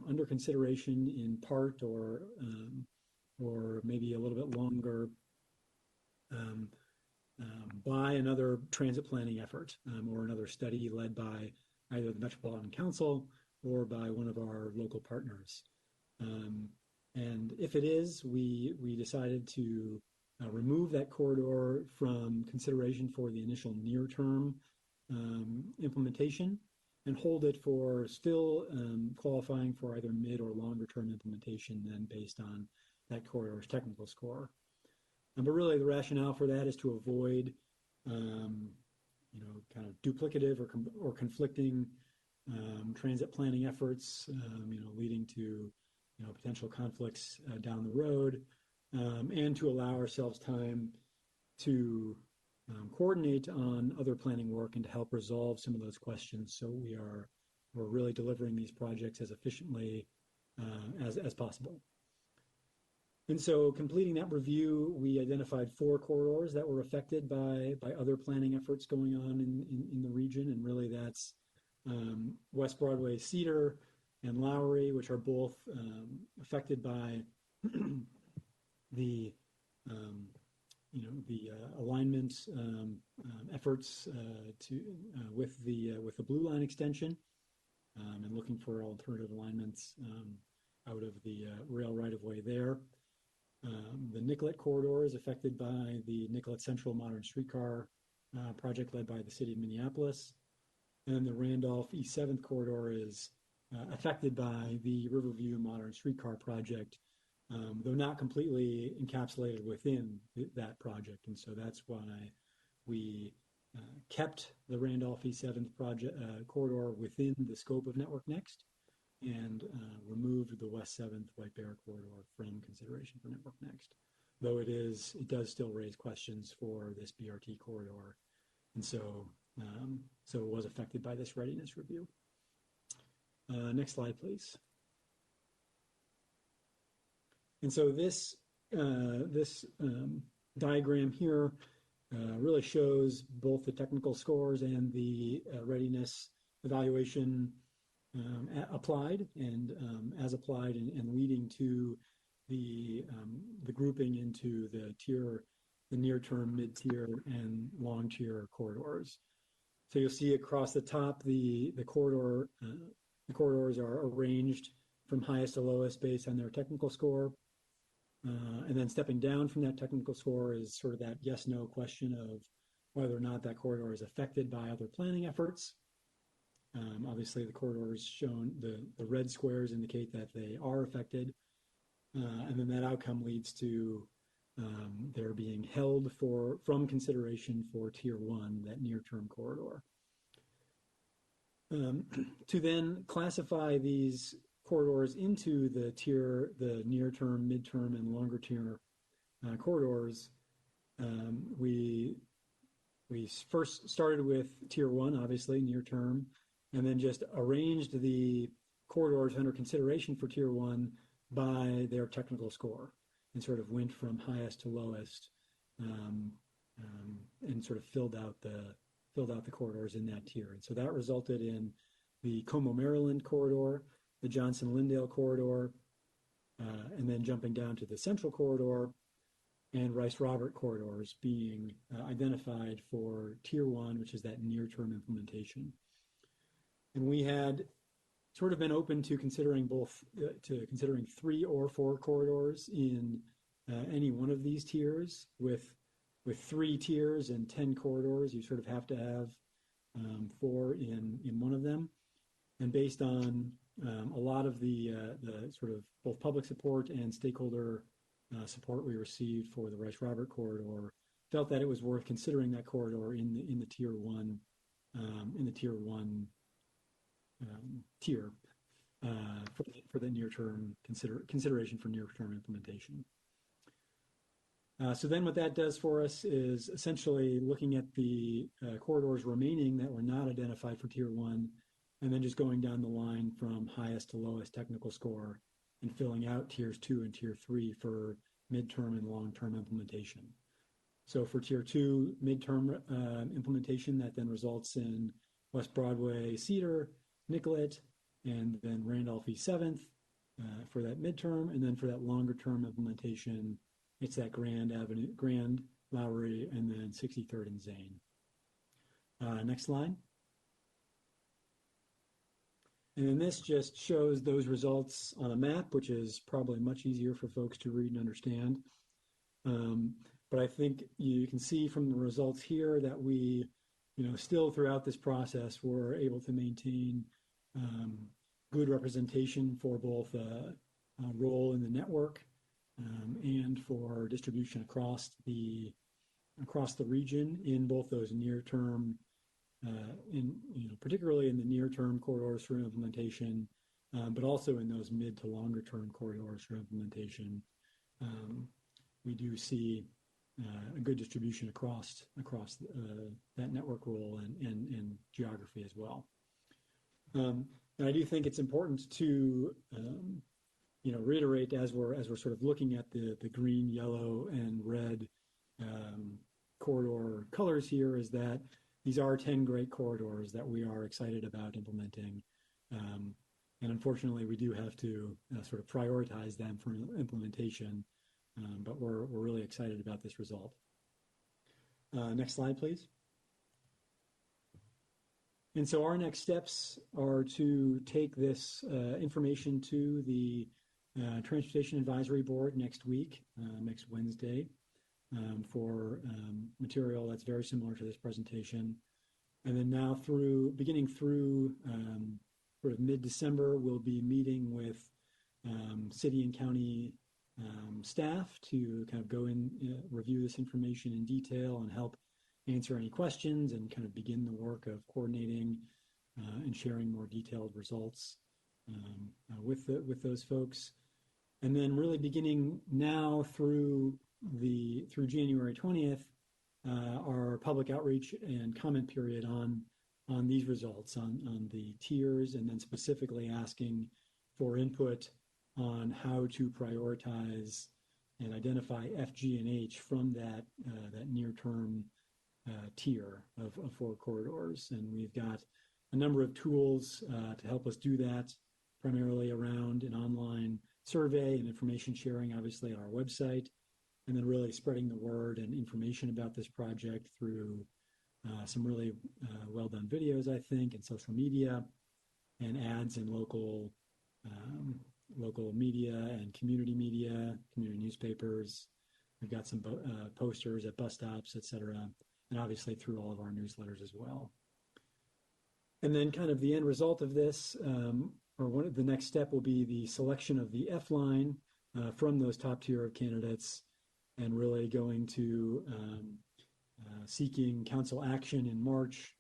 under consideration in part or maybe a little bit longer by another transit planning effort or another study led by either the Metropolitan Council or by one of our local partners. And if it is, we decided to remove that corridor from consideration for the initial near-term implementation and hold it for still qualifying for either mid or longer-term implementation then based on that corridor's technical score. But really the rationale for that is to avoid kind of duplicative or conflicting transit planning efforts, leading to potential conflicts down the road, and to allow ourselves time to coordinate on other planning work and to help resolve some of those questions. So we're really delivering these projects as efficiently as possible. And so completing that review, we identified 4 corridors that were affected by other planning efforts going on in the region. And really that's West Broadway Cedar and Lowry, which are both affected by the alignment efforts with the Blue Line extension and looking for alternative alignments out of the rail right-of-way there. The Nicollet corridor is affected by the Nicollet Central Modern Streetcar project led by the city of Minneapolis. And the Randolph East 7th corridor is affected by the Riverview Modern Streetcar project, though not completely encapsulated within that project. And so that's why we kept the Randolph East 7th project corridor within the scope of Network Next and removed the West 7th White Bear corridor from consideration for Network Next, though it does still raise questions for this BRT corridor, and so it was affected by this readiness review. Next slide, please. And so this diagram here really shows both the technical scores and the readiness evaluation applied and as applied and leading to the grouping into the near-term, mid-tier, and long-tier corridors. So you'll see across the top the corridors are arranged from highest to lowest based on their technical score. And then stepping down from that technical score is sort of that yes-no question of whether or not that corridor is affected by other planning efforts. Obviously, the corridors shown, the red squares indicate that they are affected. And then that outcome leads to their being held from consideration for Tier 1, that near-term corridor. To then classify these corridors into the near-term, mid-term, and longer-tier corridors, we first started with Tier 1, obviously, near-term, and then just arranged the corridors under consideration for Tier 1 by their technical score and sort of went from highest to lowest and sort of filled out the corridors in that tier. And so that resulted in the Como, Maryland corridor, the Johnson-Lyndale corridor, and then jumping down to the Central corridor and Rice-Robert corridors being identified for Tier 1, which is that near-term implementation. And we had sort of been open to considering considering 3 or 4 corridors in any one of these tiers. With 3 tiers and 10 corridors, you sort of have to have 4 in one of them. And based on a lot of the sort of both public support and stakeholder support we received for the Rice Robert corridor, felt that it was worth considering that corridor in the tier one tier for the near-term consideration for near-term implementation. So then what that does for us is essentially looking at the corridors remaining that were not identified for tier one, and then just going down the line from highest to lowest technical score and filling out tiers 2 and tier 3 for midterm and long-term implementation. So for tier 2 midterm implementation, that then results in West Broadway, Cedar, Nicollet, and then Randolph East 7th for that midterm. And then for that longer-term implementation, it's that Grand Avenue, Grand, Lowry, and then 63rd and Zane. Next slide. And then this just shows those results on a map, which is probably much easier for folks to read and understand. But I think you can see from the results here that we, still throughout this process, were able to maintain good representation for both role in the network and for distribution across the region in both those near-term, particularly in the near-term corridors for implementation, but also in those mid to longer-term corridors for implementation. We do see a good distribution across that network role and geography as well. And I do think it's important to reiterate as we're sort of looking at the green, yellow, and red corridor colors here, is that these are 10 great corridors that we are excited about implementing. And unfortunately, we do have to sort of prioritize them for implementation, but we're really excited about this result. Next slide, please. And so our next steps are to take this information to the Transportation Advisory Board next week, next Wednesday, for material that's very similar to this presentation. And then now beginning through sort of mid-December, we'll be meeting with city and county staff to kind of go in, review this information in detail and help answer any questions and kind of begin the work of coordinating and sharing more detailed results with those folks. And then really beginning now through January 20th, our public outreach and comment period on these results, on the tiers, and then specifically asking for input on how to prioritize and identify F, G, and H from that near-term tier of 4 corridors. And we've got a number of tools to help us do that, primarily around an online survey and information sharing, obviously, on our website, and then really spreading the word and information about this project through some really well-done videos, I think, and social media, and ads in local media and community media, community newspapers. We've got some posters at bus stops, et cetera, and obviously through all of our newsletters as well. And then kind of the end result of this, or one of the next step, will be the selection of the F line from those top tier of candidates, and really going to seeking council action in March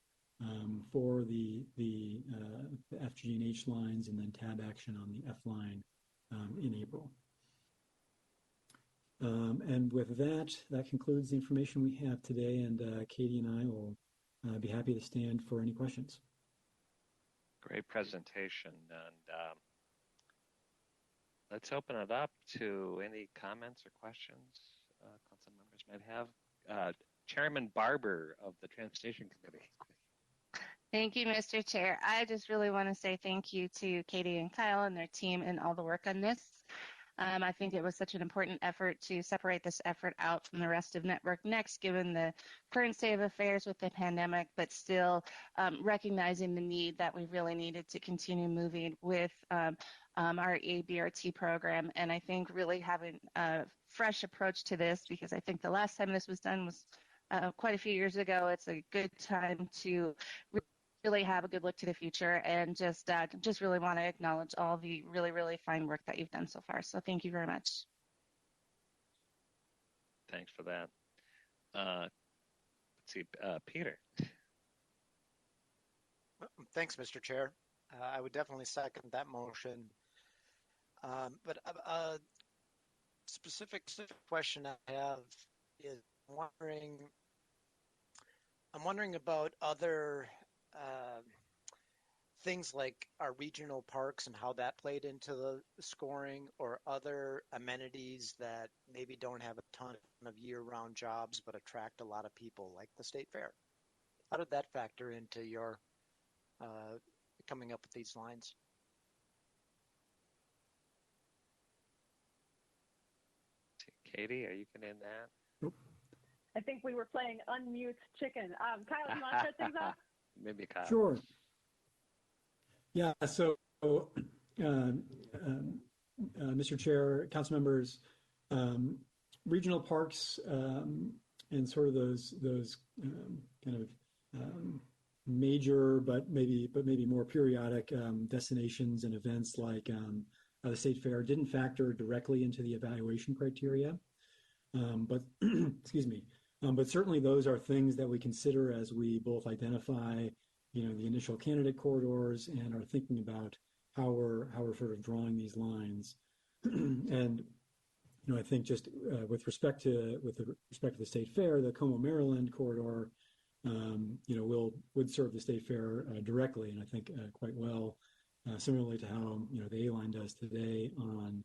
for the F, G, and H lines, and then tab action on the F line in April. And with that concludes the information we have today, and Katie and I will be happy to stand for any questions.
Great presentation, and let's open it up to any comments or questions council members might have. Chairman Barber of the Transportation Committee.
Thank you, Mr. Chair. I just really want to say thank you to Katie and Kyle and their team and all the work on this. I think it was such an important effort to separate this effort out from the rest of Network Next, given the current state of affairs with the pandemic, but still recognizing the need that we really needed to continue moving with our ABRT program. And I think really having a fresh approach to this, because I think the last time this was done was quite a few years ago. It's a good time to really have a good look to the future, and just really want to acknowledge all the really, really fine work that you've done so far. So thank you very much.
Thanks for that. Let's see, Peter.
Thanks, Mr. Chair. I would definitely second that motion. But a specific question I have is I'm wondering about other things like our regional parks and how that played into the scoring, or other amenities that maybe don't have a ton of year-round jobs but attract a lot of people, like the state fair. How did that factor into your coming up with these lines?
Katie, are you going to end that?
Nope.
I think we were playing unmute chicken. Kyle, you want to start things off?
Maybe Kyle.
Sure. Yeah, so Mr. Chair, council members, regional parks and sort of those kind of major but maybe more periodic destinations and events like the state fair didn't factor directly into the evaluation criteria, but excuse me, but certainly those are things that we consider as we both identify the initial candidate corridors and are thinking about how we're sort of drawing these lines. And I think just with respect to the state fair, the Como, Maryland corridor, would serve the state fair directly, and I think quite well, similarly to how the A line does today on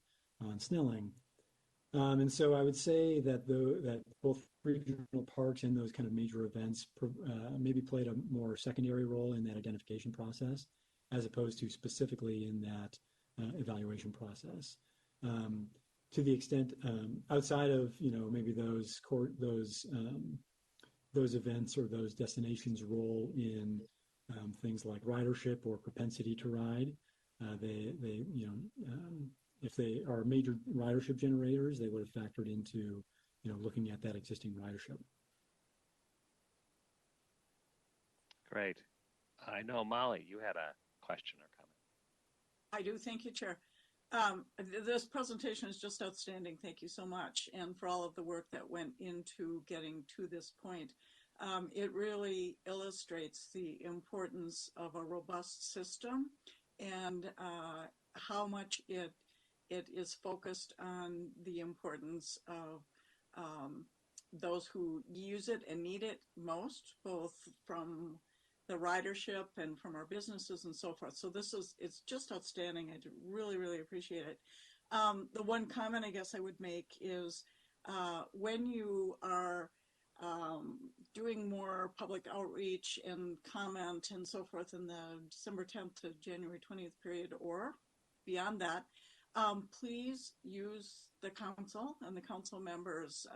Snelling. And so I would say that that both regional parks and those kind of major events maybe played a more secondary role in that identification process, as opposed to specifically in that evaluation process. To the extent outside of maybe those events or those destinations' role in things like ridership or propensity to ride, if they are major ridership generators, they would have factored into, looking at that existing ridership.
Great. I know, Molly, you had a question or comment.
I do. Thank you, Chair. This presentation is just outstanding. Thank you so much. And for all of the work that went into getting to this point. It really illustrates the importance of a robust system and how much it is focused on the importance of those who use it and need it most, both from the ridership and from our businesses and so forth. So it's just outstanding. I really, really appreciate it. The one comment I guess I would make is when you are doing more public outreach and comment and so forth in the December 10th to January 20th period or beyond that, please use the council and the council members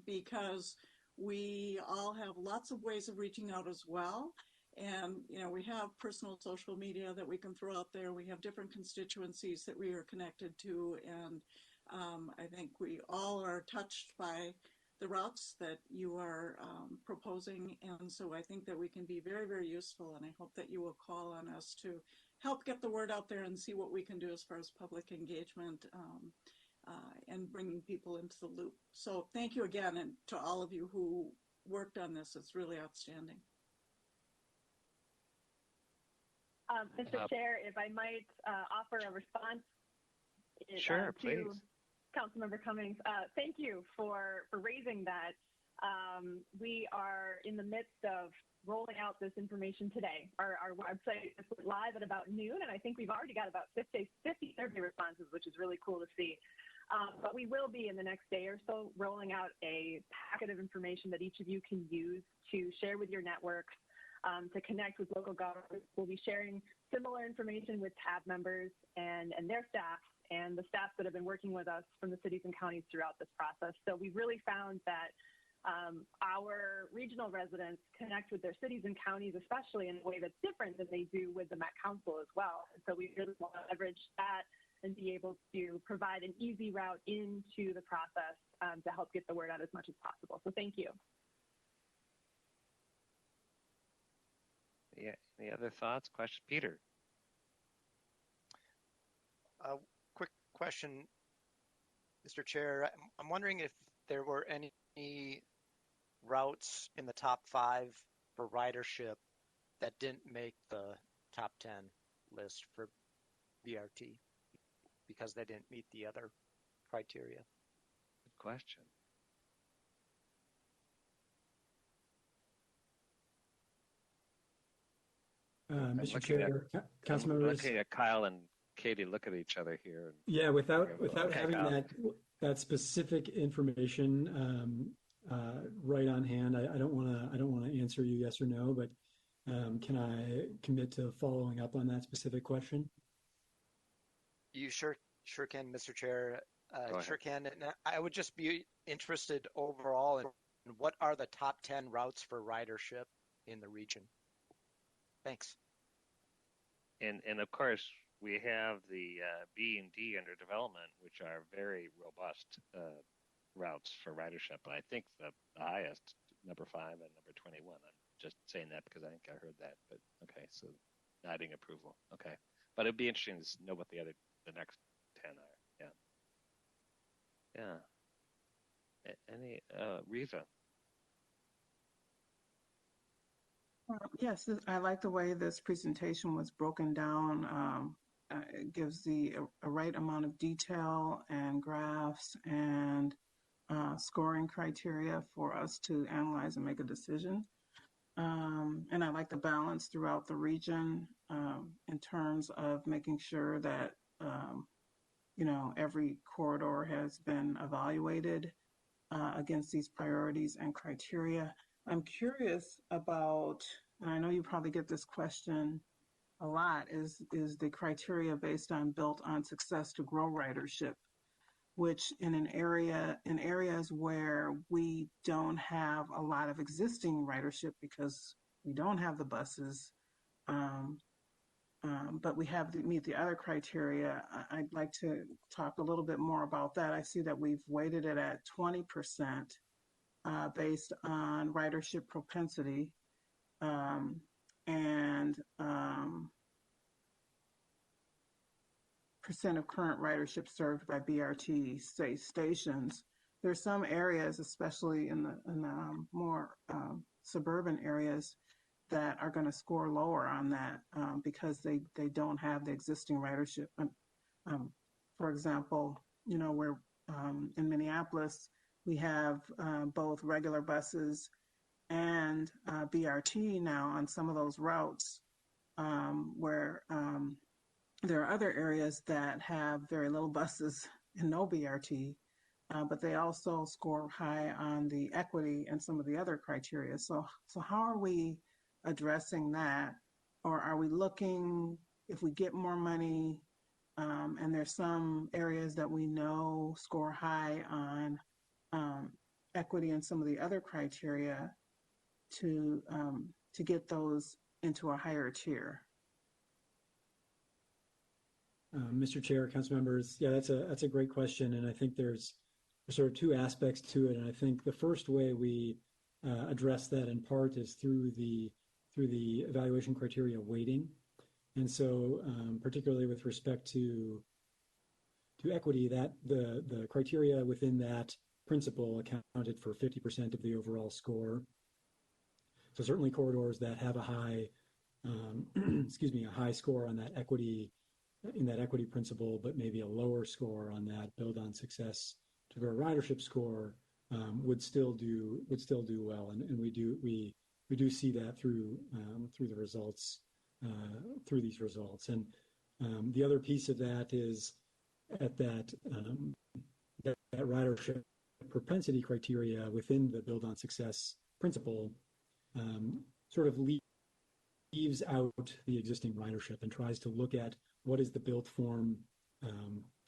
because we all have lots of ways of reaching out as well. And, we have personal social media that we can throw out there. We have different constituencies that we are connected to. And I think we all are touched by the routes that you are proposing. And so I think that we can be very, very useful. And I hope that you will call on us to help get the word out there and see what we can do as far as public engagement and bringing people into the loop. So thank you again, and to all of you who worked on this. It's really outstanding.
Mr. Chair, if I might offer a response
Sure,
to
please.
Councilmember Cummings. Thank you for raising that. We are in the midst of rolling out this information today. Our website is live at about noon, and I think we've already got about 50 survey responses, which is really cool to see. But we will be in the next day or so rolling out a packet of information that each of you can use to share with your networks, to connect with local governments. We'll be sharing similar information with TAB members and their staff and the staff that have been working with us from the cities and counties throughout this process. So we've really found that our regional residents connect with their cities and counties, especially in a way that's different than they do with the Met Council as well. And so we really want to leverage that and be able to provide an easy route into the process to help get the word out as much as possible. So thank you.
Yeah. Any other thoughts? Question, Peter?
Quick question, Mr. Chair. I'm wondering if there were any routes in the top 5 for ridership that didn't make the top 10 list for BRT because they didn't meet the other criteria.
Good question.
Mr. Chair, council members.
I'm looking at Kyle and Katie look at each other here. And
yeah, without
okay,
having
Kyle.
that specific information right on hand, I don't want to answer you yes or no, but can I commit to following up on that specific question?
You sure can, Mr. Chair. Sure can. And I would just be interested overall in what are the top 10 routes for ridership in the region. Thanks.
And of course, we have the B and D under development, which are very robust routes for ridership. And I think the highest, number 5 and number 21. I'm just saying that because I think I heard that. But okay, so nodding approval. Okay, but it'd be interesting to know what the next 10 are. Yeah. Any Riva?
Yes, I like the way this presentation was broken down. It gives a right amount of detail and graphs and scoring criteria for us to analyze and make a decision. And I like the balance throughout the region in terms of making sure that every corridor has been evaluated against these priorities and criteria. I'm curious about, and I know you probably get this question a lot, is the criteria based on built on success to grow ridership, which in areas where we don't have a lot of existing ridership because we don't have the buses, but we have to meet the other criteria. I'd like to talk a little bit more about that. I see that we've weighted it at 20%. Based on ridership propensity and percent of current ridership served by BRT stations. There's some areas, especially in the more suburban areas, that are going to score lower on that because they don't have the existing ridership. For example, we're in Minneapolis, we have both regular buses and BRT now on some of those routes where there are other areas that have very little buses and no BRT, but they also score high on the equity and some of the other criteria. So how are we addressing that? Or are we looking, if we get more money, and there's some areas that we know score high on equity and some of the other criteria, to get those into a higher tier?
Mr. Chair, council members, yeah, that's a great question, and I think there's sort of two aspects to it. And I think the first way we address that in part is through the evaluation criteria weighting. And so, particularly with respect to equity, that the criteria within that principle accounted for 50% of the overall score. So certainly corridors that have a high, a high score on that equity, in that equity principle, but maybe a lower score on that build on success to grow ridership score would still do well, and we do see that through the results, through these results. And the other piece of that is at that ridership propensity criteria within the build on success principle sort of leaves out the existing ridership and tries to look at what is the built form,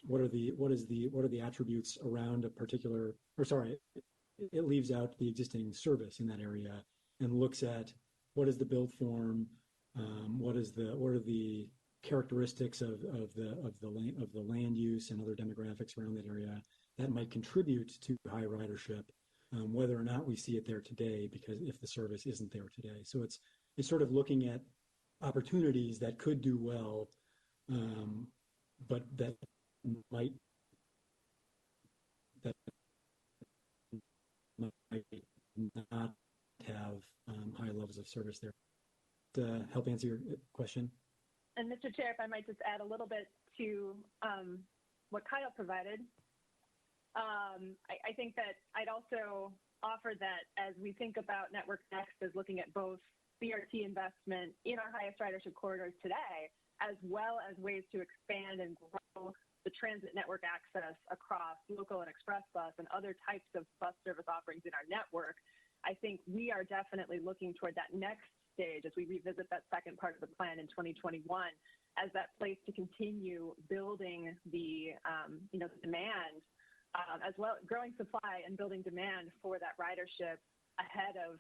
what are the attributes around a particular, it leaves out the existing service in that area and looks at what is the built form, what are the characteristics of the land use and other demographics around that area that might contribute to high ridership, whether or not we see it there today, because if the service isn't there today. So it's sort of looking at opportunities that could do well, but that might not have high levels of service there. To help answer your question.
And Mr. Chair, if I might just add a little bit to what Kyle provided. I think that I'd also offer that as we think about Network Next as looking at both BRT investment in our highest ridership corridors today, as well as ways to expand and grow the transit network access across local and express bus and other types of bus service offerings in our network, I think we are definitely looking toward that next stage as we revisit that second part of the plan in 2021 as that place to continue building the demand as well, growing supply and building demand for that ridership ahead of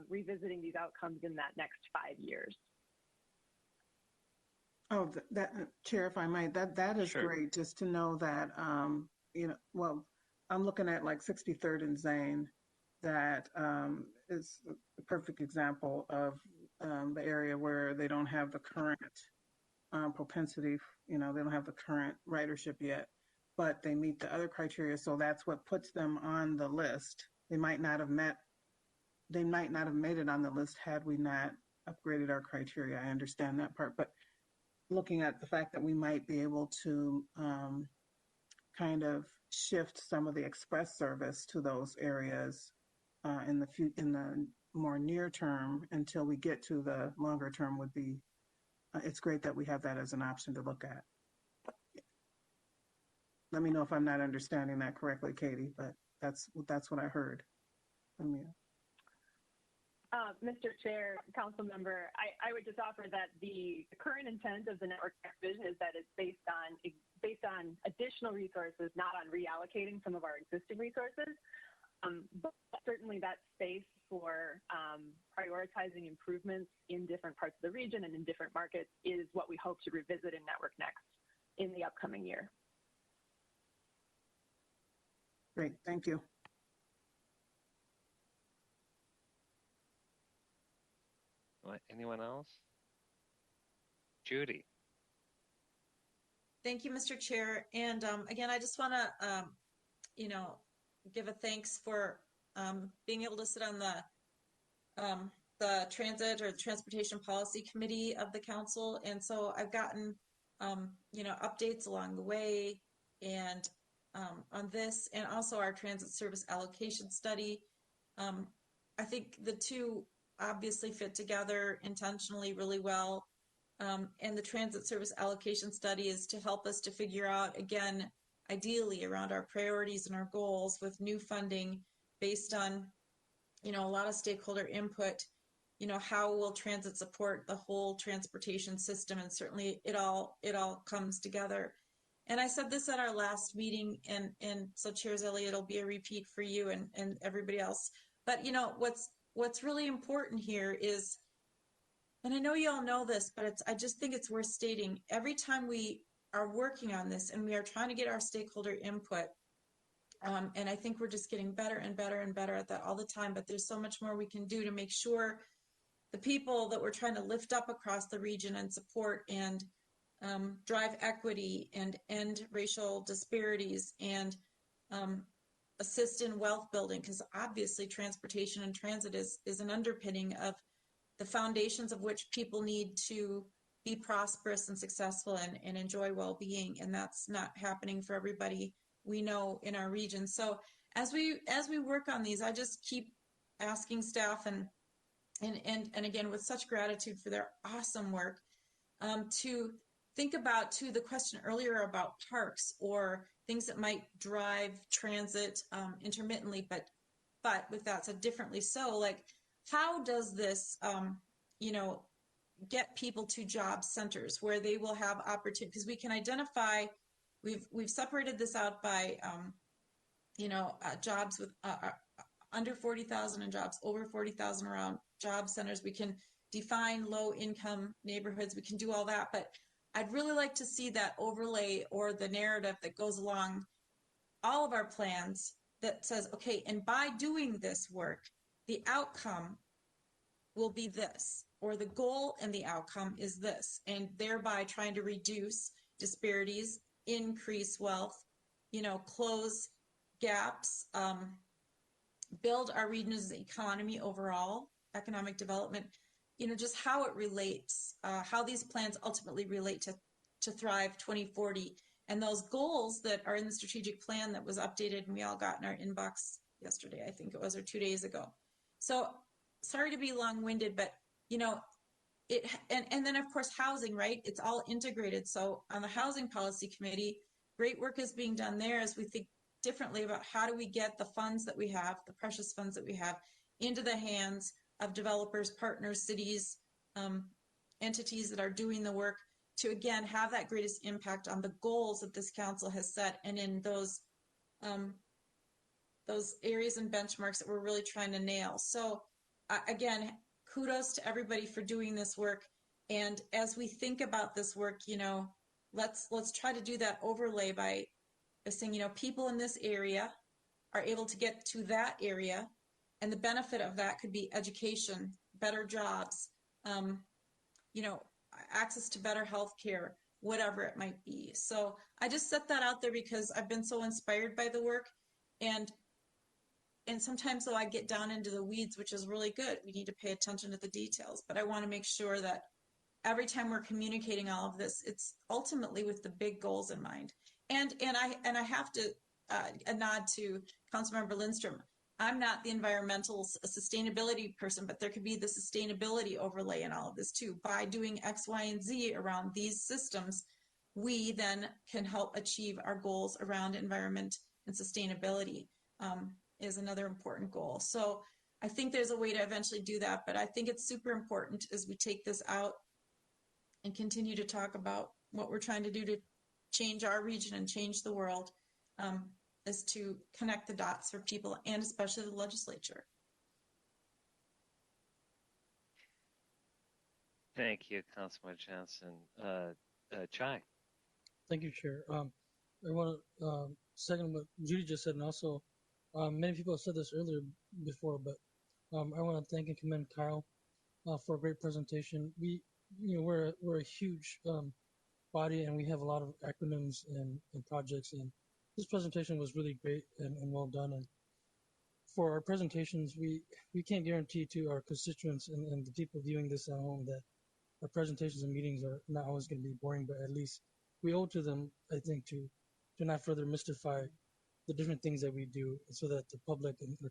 revisiting these outcomes in that next 5 years.
Oh, that Chair, if I might, that is
Sure.
great just to know that, well, I'm looking at like 63rd and Zane, that is a perfect example of the area where they don't have the current propensity, they don't have the current ridership yet, but they meet the other criteria. So that's what puts them on the list. They might not have made it on the list had we not upgraded our criteria. I understand that part, but looking at the fact that we might be able to kind of shift some of the express service to those areas in the more near term until we get to the longer term would be, it's great that we have that as an option to look at. Let me know if I'm not understanding that correctly, Katie, but that's what I heard from you.
Mr. Chair, Council Member, I would just offer that the current intent of the Network Next vision is that it's based on additional resources, not on reallocating some of our existing resources. But certainly that space for prioritizing improvements in different parts of the region and in different markets is what we hope to revisit in Network Next in the upcoming year.
Great, thank you.
Anyone else? Judy.
Thank you, Mr. Chair. And again, I just want to, give a thanks for being able to sit on the Transit or Transportation Policy Committee of the Council. And so I've gotten, updates along the way and on this, and also our Transit Service Allocation Study. I think the two obviously fit together intentionally really well. And the Transit Service Allocation Study is to help us to figure out, again, ideally around our priorities and our goals with new funding based on, a lot of stakeholder input, how will transit support the whole transportation system? And certainly it all comes together. And I said this at our last meeting, and so Chair Zilli, it'll be a repeat for you and everybody else. But, what's really important here is, and I know you all know this, but I just think it's worth stating, every time we are working on this and we are trying to get our stakeholder input, and I think we're just getting better and better and better at that all the time, but there's so much more we can do to make sure the people that we're trying to lift up across the region and support and drive equity and end racial disparities and assist in wealth building, because obviously transportation and transit is an underpinning of the foundations of which people need to be prosperous and successful and enjoy well-being, and that's not happening for everybody we know in our region. So as we work on these, I just keep asking staff and again with such gratitude for their awesome work to think about too the question earlier about parks or things that might drive transit intermittently, but with that said differently, so like how does this get people to job centers where they will have opportunity, because we can identify, we've separated this out by jobs with under 40,000 and jobs over 40,000 around job centers. We can define low income neighborhoods, we can do all that, but I'd really like to see that overlay or the narrative that goes along all of our plans that says, okay, and by doing this work, the outcome will be this, or the goal and the outcome is this, and thereby trying to reduce disparities, increase wealth, close gaps, build our region's economy overall, economic development, just how it relates, how these plans ultimately relate to Thrive 2040 and those goals that are in the strategic plan that was updated and we all got in our inbox yesterday, I think it was, or 2 days ago. So sorry to be long-winded, but and then of course housing, right? It's all integrated. So on the Housing Policy Committee, great work is being done there as we think differently about how do we get the funds that we have, the precious funds that we have, into the hands of developers, partners, cities, entities that are doing the work to again have that greatest impact on the goals that this council has set, and in those areas and benchmarks that we're really trying to nail. So again, kudos to everybody for doing this work. And as we think about this work, let's try to do that overlay by saying, people in this area are able to get to that area, and the benefit of that could be education, better jobs, access to better health care, whatever it might be. So I just set that out there because I've been so inspired by the work, and sometimes though I get down into the weeds, which is really good. We need to pay attention to the details, but I want to make sure that every time we're communicating all of this, it's ultimately with the big goals in mind. And I have to a nod to Councilmember Lindstrom. I'm not the environmental sustainability person, but there could be the sustainability overlay in all of this too. By doing X, Y, and Z around these systems, we then can help achieve our goals around environment and sustainability. Is another important goal. So I think there's a way to eventually do that, but I think it's super important as we take this out and continue to talk about what we're trying to do to change our region and change the world, is to connect the dots for people and especially the legislature.
Thank you, Councilman Johnson. Chai.
Thank you, Chair. I want to second what Judy just said, and also many people have said this earlier before, but I want to thank and commend Kyle for a great presentation. We're a huge body, and we have a lot of acronyms and projects, and this presentation was really great and well done. And for our presentations, we can't guarantee to our constituents and the people viewing this at home that our presentations and meetings are not always going to be boring, but at least we owe to them, I think, to not further mystify the different things that we do, so that the public and our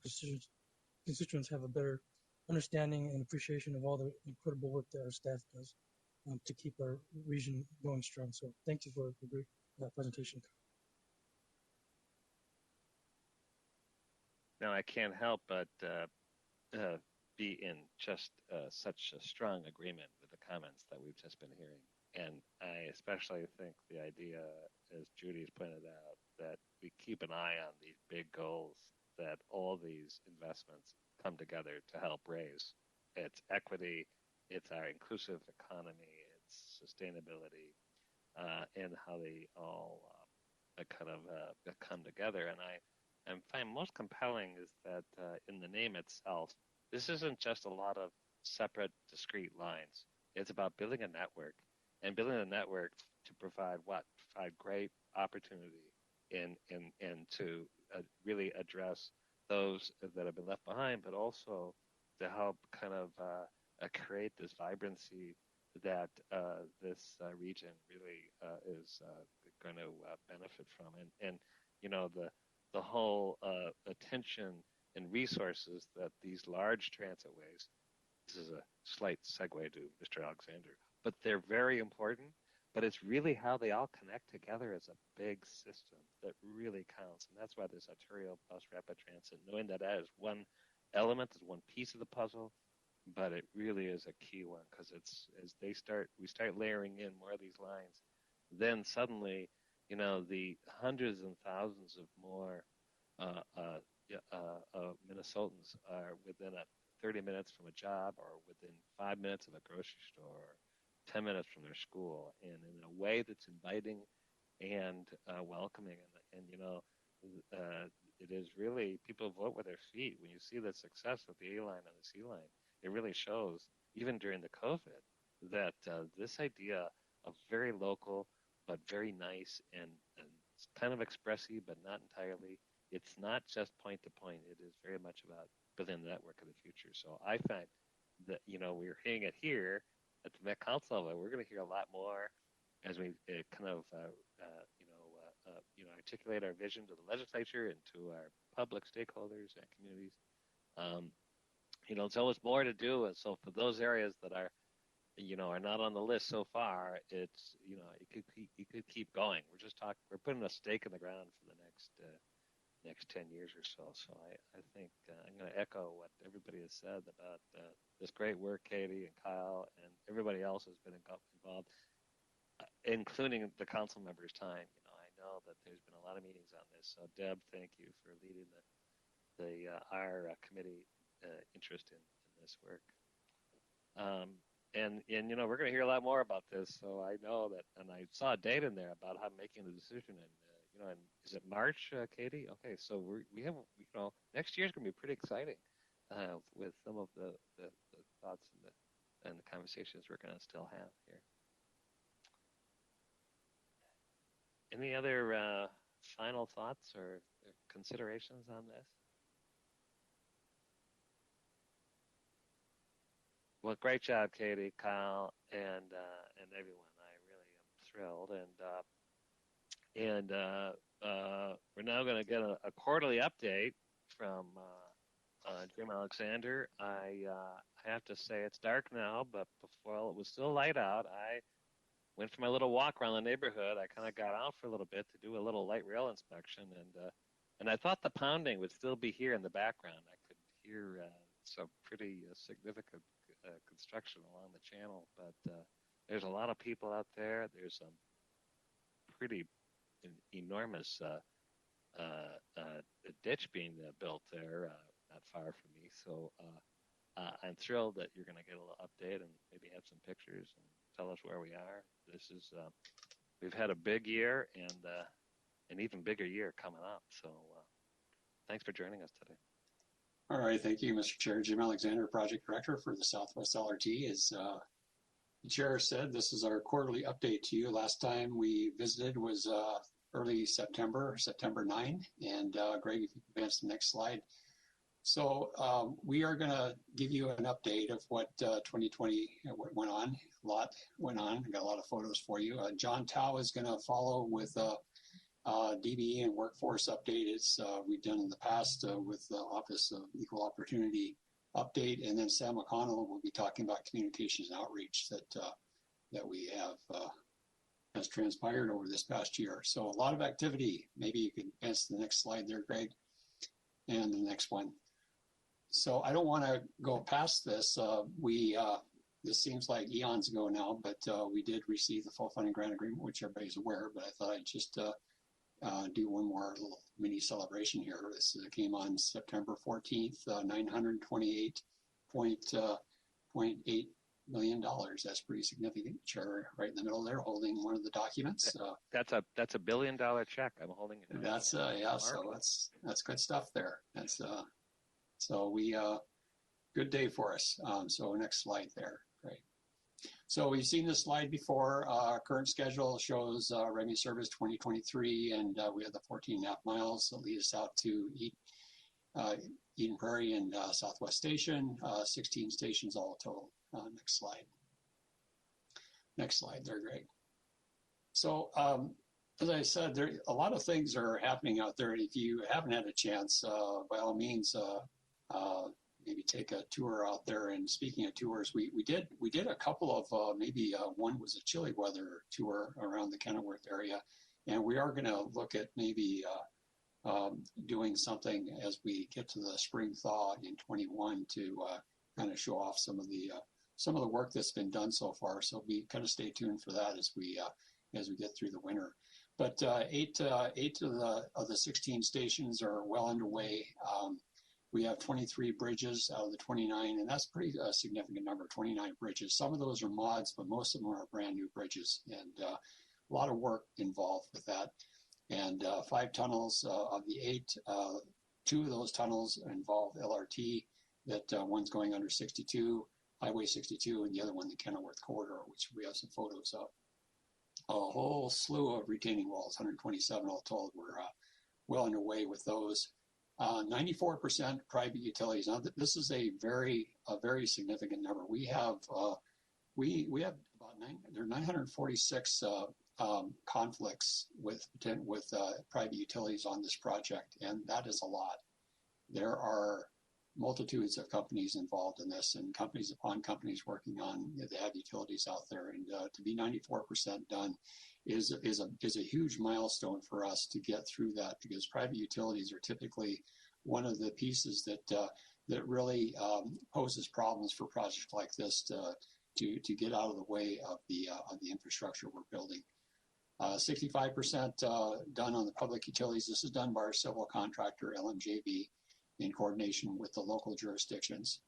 constituents have a better understanding and appreciation of all the incredible work that our staff does to keep our region going strong. So thank you for a great presentation.
Now, I can't help but be in just such a strong agreement with the comments that we've just been hearing. And I especially think the idea, as Judy's pointed out, that we keep an eye on these big goals, that all these investments come together to help raise. It's equity, it's our inclusive economy, it's sustainability, and how they all come together. And I find most compelling is that in the name itself, this isn't just a lot of separate, discrete lines. It's about building a network, and building a network to provide great opportunity and to really address those that have been left behind, but also to help kind of create this vibrancy that this region really is going to benefit from. And the whole attention and resources that these large transitways, this is a slight segue to Mr. Alexander, but they're very important. But it's really how they all connect together as a big system that really counts. And that's why this arterial bus rapid transit, knowing that that is one element, is one piece of the puzzle, but it really is a key one, because it's as we start layering in more of these lines, then suddenly, the hundreds and thousands of more Minnesotans are within 30 minutes from a job, or within 5 minutes of a grocery store, 10 minutes from their school, and in a way that's inviting and welcoming. And it is really, people vote with their feet. When you see the success of the A line and the C line, it really shows, even during the COVID, that this idea of very local, but very nice and kind of expressive, but not entirely, it's not just point to point. It is very much about building the network of the future. So I find that, we're hearing it here at the Met Council, but we're going to hear a lot more as we articulate our vision to the legislature and to our public stakeholders and communities. There's always more to do. And so for those areas that are not on the list so far, it's, you could keep going. We're putting a stake in the ground for the next 10 years or so. So I think I'm going to echo what everybody has said about this great work, Katie and Kyle, and everybody else has been involved, including the council members' time. I know that there's been a lot of meetings on this. So Deb, thank you for leading our committee interest in this work. And we're going to hear a lot more about this. So I know that, and I saw a date in there about how making the decision, and is it March, Katie? Okay, so we have next year's going to be pretty exciting with some of the thoughts and the conversations we're going to still have here. Any other final thoughts or considerations on this? Well, great job, Katie, Kyle, and everyone. I really am thrilled, and we're now going to get a quarterly update from Jim Alexander. I have to say it's dark now, but before it was still light out, I went for my little walk around the neighborhood. I kind of got out for a little bit to do a little light rail inspection, and I thought the pounding would still be here in the background. I could hear some pretty significant construction along the channel, but there's a lot of people out there. There's some pretty enormous ditch being built there, not far from me. So I'm thrilled that you're going to get a little update and maybe have some pictures and tell us where we are. We've had a big year and an even bigger year coming up. So thanks for joining us today.
All right, thank you, Mr. Chair. Jim Alexander, Project Director for the Southwest LRT. As the Chair said, this is our quarterly update to you. Last time we visited was early September 9, and Greg, if you can advance the next slide. So we are going to give you an update of what 2020 went on. A lot went on. I got a lot of photos for you. John Tao is going to follow with DBE and workforce update as we've done in the past with the Office of Equal Opportunity update, and then Sam McConnell will be talking about communications and outreach that we have has transpired over this past year. So a lot of activity. Maybe you can advance to the next slide there, Greg, and the next one. So I don't want to go past this. This seems like eons ago now, but we did receive the full funding grant agreement, which everybody's aware, but I thought I'd just do one more little mini celebration here. This came on September 14th, $928.8 million. That's pretty significant. Chair, right in the middle there, holding one of the documents.
That's a $1 billion check. I'm holding it.
That's yeah. So that's good stuff there. That's so we good day for us. So next slide there. Great. So we've seen this slide before. Current schedule shows revenue service 2023, and we have the 14.5 miles that lead us out to Eden Prairie and Southwest Station, 16 stations all total. Next slide. Next slide there, Greg. So as I said, there a lot of things are happening out there, and if you haven't had a chance, by all means, maybe take a tour out there. And speaking of tours, we did a couple of maybe one was a chilly weather tour around the Counterweight area, and we are going to look at maybe doing something as we get to the spring thaw in 21 to kind of show off some of the work that's been done so far. So we kind of stay tuned for that as we get through the winter. But eight of the 16 stations are well underway. We have 23 bridges out of the 29, and that's pretty significant number, 29 bridges. Some of those are mods, but most of them are brand new bridges, and a lot of work involved with that. And 5 tunnels of the 8, 2 of those tunnels involve LRT, that one's going under 62, Highway 62, and the other one, the Kenilworth Corridor, which we have some photos of. A whole slew of retaining walls, 127 all told, well underway with those. 94% private utilities. Now, this is a very significant number. We have about 946 conflicts with private utilities on this project, and that is a lot. There are multitudes of companies involved in this, and companies upon companies working on the ag utilities out there. And to be 94% done is a huge milestone for us to get through that, because private utilities are typically one of the pieces that really poses problems for projects like this to get out of the way of the infrastructure we're building. 65% done on the public utilities. This is done by our civil contractor, LMJV, in coordination with the local jurisdictions.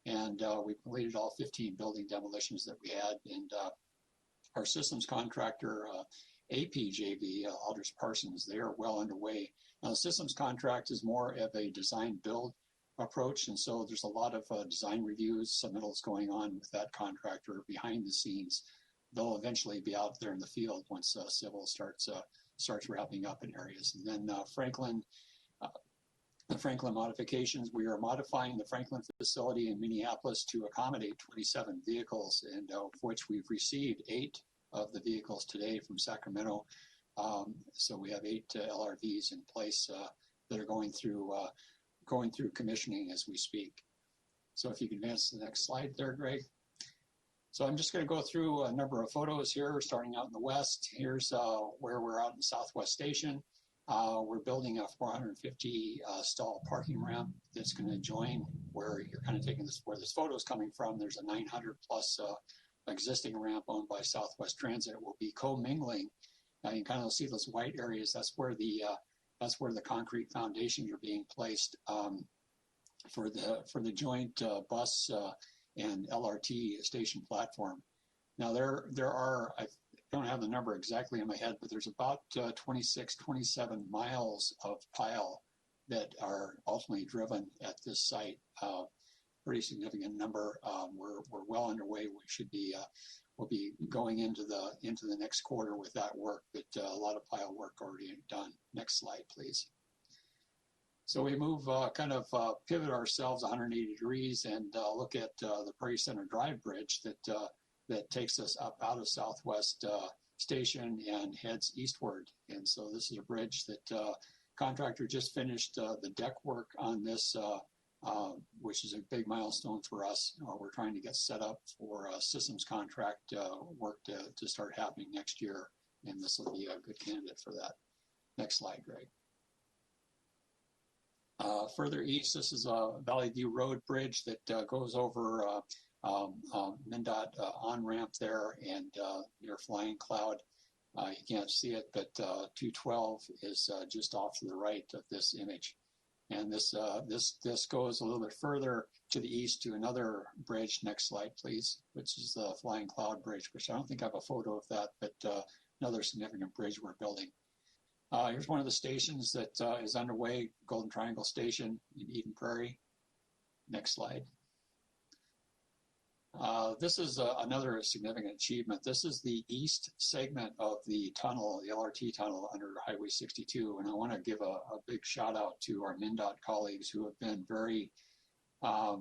And we completed all 15 building demolitions that we had. And our systems contractor, APJV, Aldrich Parsons, they are well underway. Now, the systems contract is more of a design build approach. And so there's a lot of design reviews, submittals going on with that contractor behind the scenes. They'll eventually be out there in the field once civil starts wrapping up in areas. And then the Franklin modifications, we are modifying the Franklin facility in Minneapolis to accommodate 27 vehicles, and of which we've received 8 of the vehicles today from Sacramento. So we have 8 LRVs in place that are going through commissioning as we speak. So if you can advance to the next slide there, Greg. So I'm just going to go through a number of photos here, starting out in the west. Here's where we're out in Southwest Station. We're building a 450 stall parking ramp that's going to join where you're kind of taking this, where this photo is coming from. There's a 900 plus existing ramp owned by Southwest Transit. It will be co-mingling. You can kind of see those white areas. That's where the concrete foundations are being placed for the joint bus and LRT station platform. Now there are, I don't have the number exactly in my head, but there's about 27 miles of pile that are ultimately driven at this site. Pretty significant number. We're well underway. We should be we'll be going into the next quarter with that work, but a lot of pile work already done. Next slide, please. So we move, pivot ourselves 180 degrees and look at the Prairie Center Drive Bridge that takes us up out of Southwest Station and heads eastward. And so this is a bridge that contractor just finished the deck work on this, which is a big milestone for us. We're trying to get set up for systems contract work to start happening next year, and this will be a good candidate for that. Next slide, Greg. Further east, this is a Valley View Road bridge that goes over MnDOT on-ramp there and near Flying Cloud. You can't see it, but 212 is just off to the right of this image. And this goes a little bit further to the east to another bridge. Next slide, please, which is the Flying Cloud Bridge, which I don't think I have a photo of that, but another significant bridge we're building. Here's one of the stations that is underway, Golden Triangle Station in Eden Prairie. Next slide. This is another significant achievement. This is the east segment of the tunnel, the LRT tunnel under Highway 62. And I want to give a big shout out to our MnDOT colleagues who have been very, I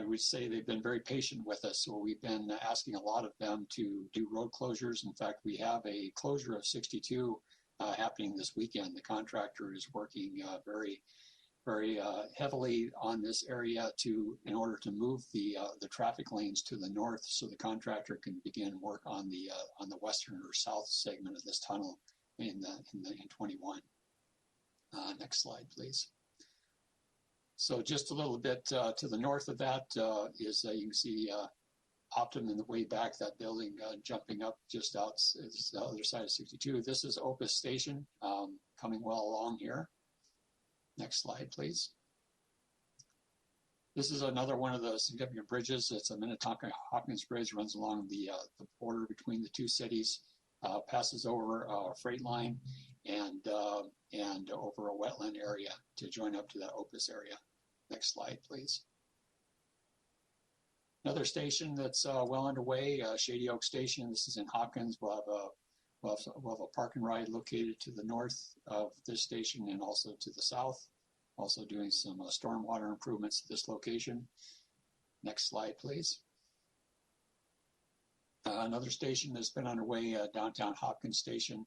would say they've been very patient with us. So we've been asking a lot of them to do road closures. In fact, we have a closure of 62 happening this weekend. The contractor is working very heavily on this area in order to move the traffic lanes to the north, so the contractor can begin work on the western or south segment of this tunnel in 21. Next slide, please. So just a little bit to the north of that is you can see Optum in the way back, that building jumping up just out is the other side of 62. This is Opus Station coming well along here. Next slide, please. This is another one of the significant bridges. It's a Minnetonka Hopkins Bridge, runs along the border between the two cities, passes over a freight line and over a wetland area to join up to that Opus area. Next slide, please. Another station that's well underway, Shady Oak Station. This is in Hopkins. We'll have we'll have a park and ride located to the north of this station and also to the south. Also doing some stormwater improvements at this location. Next slide, please. Another station that's been underway, downtown Hopkins Station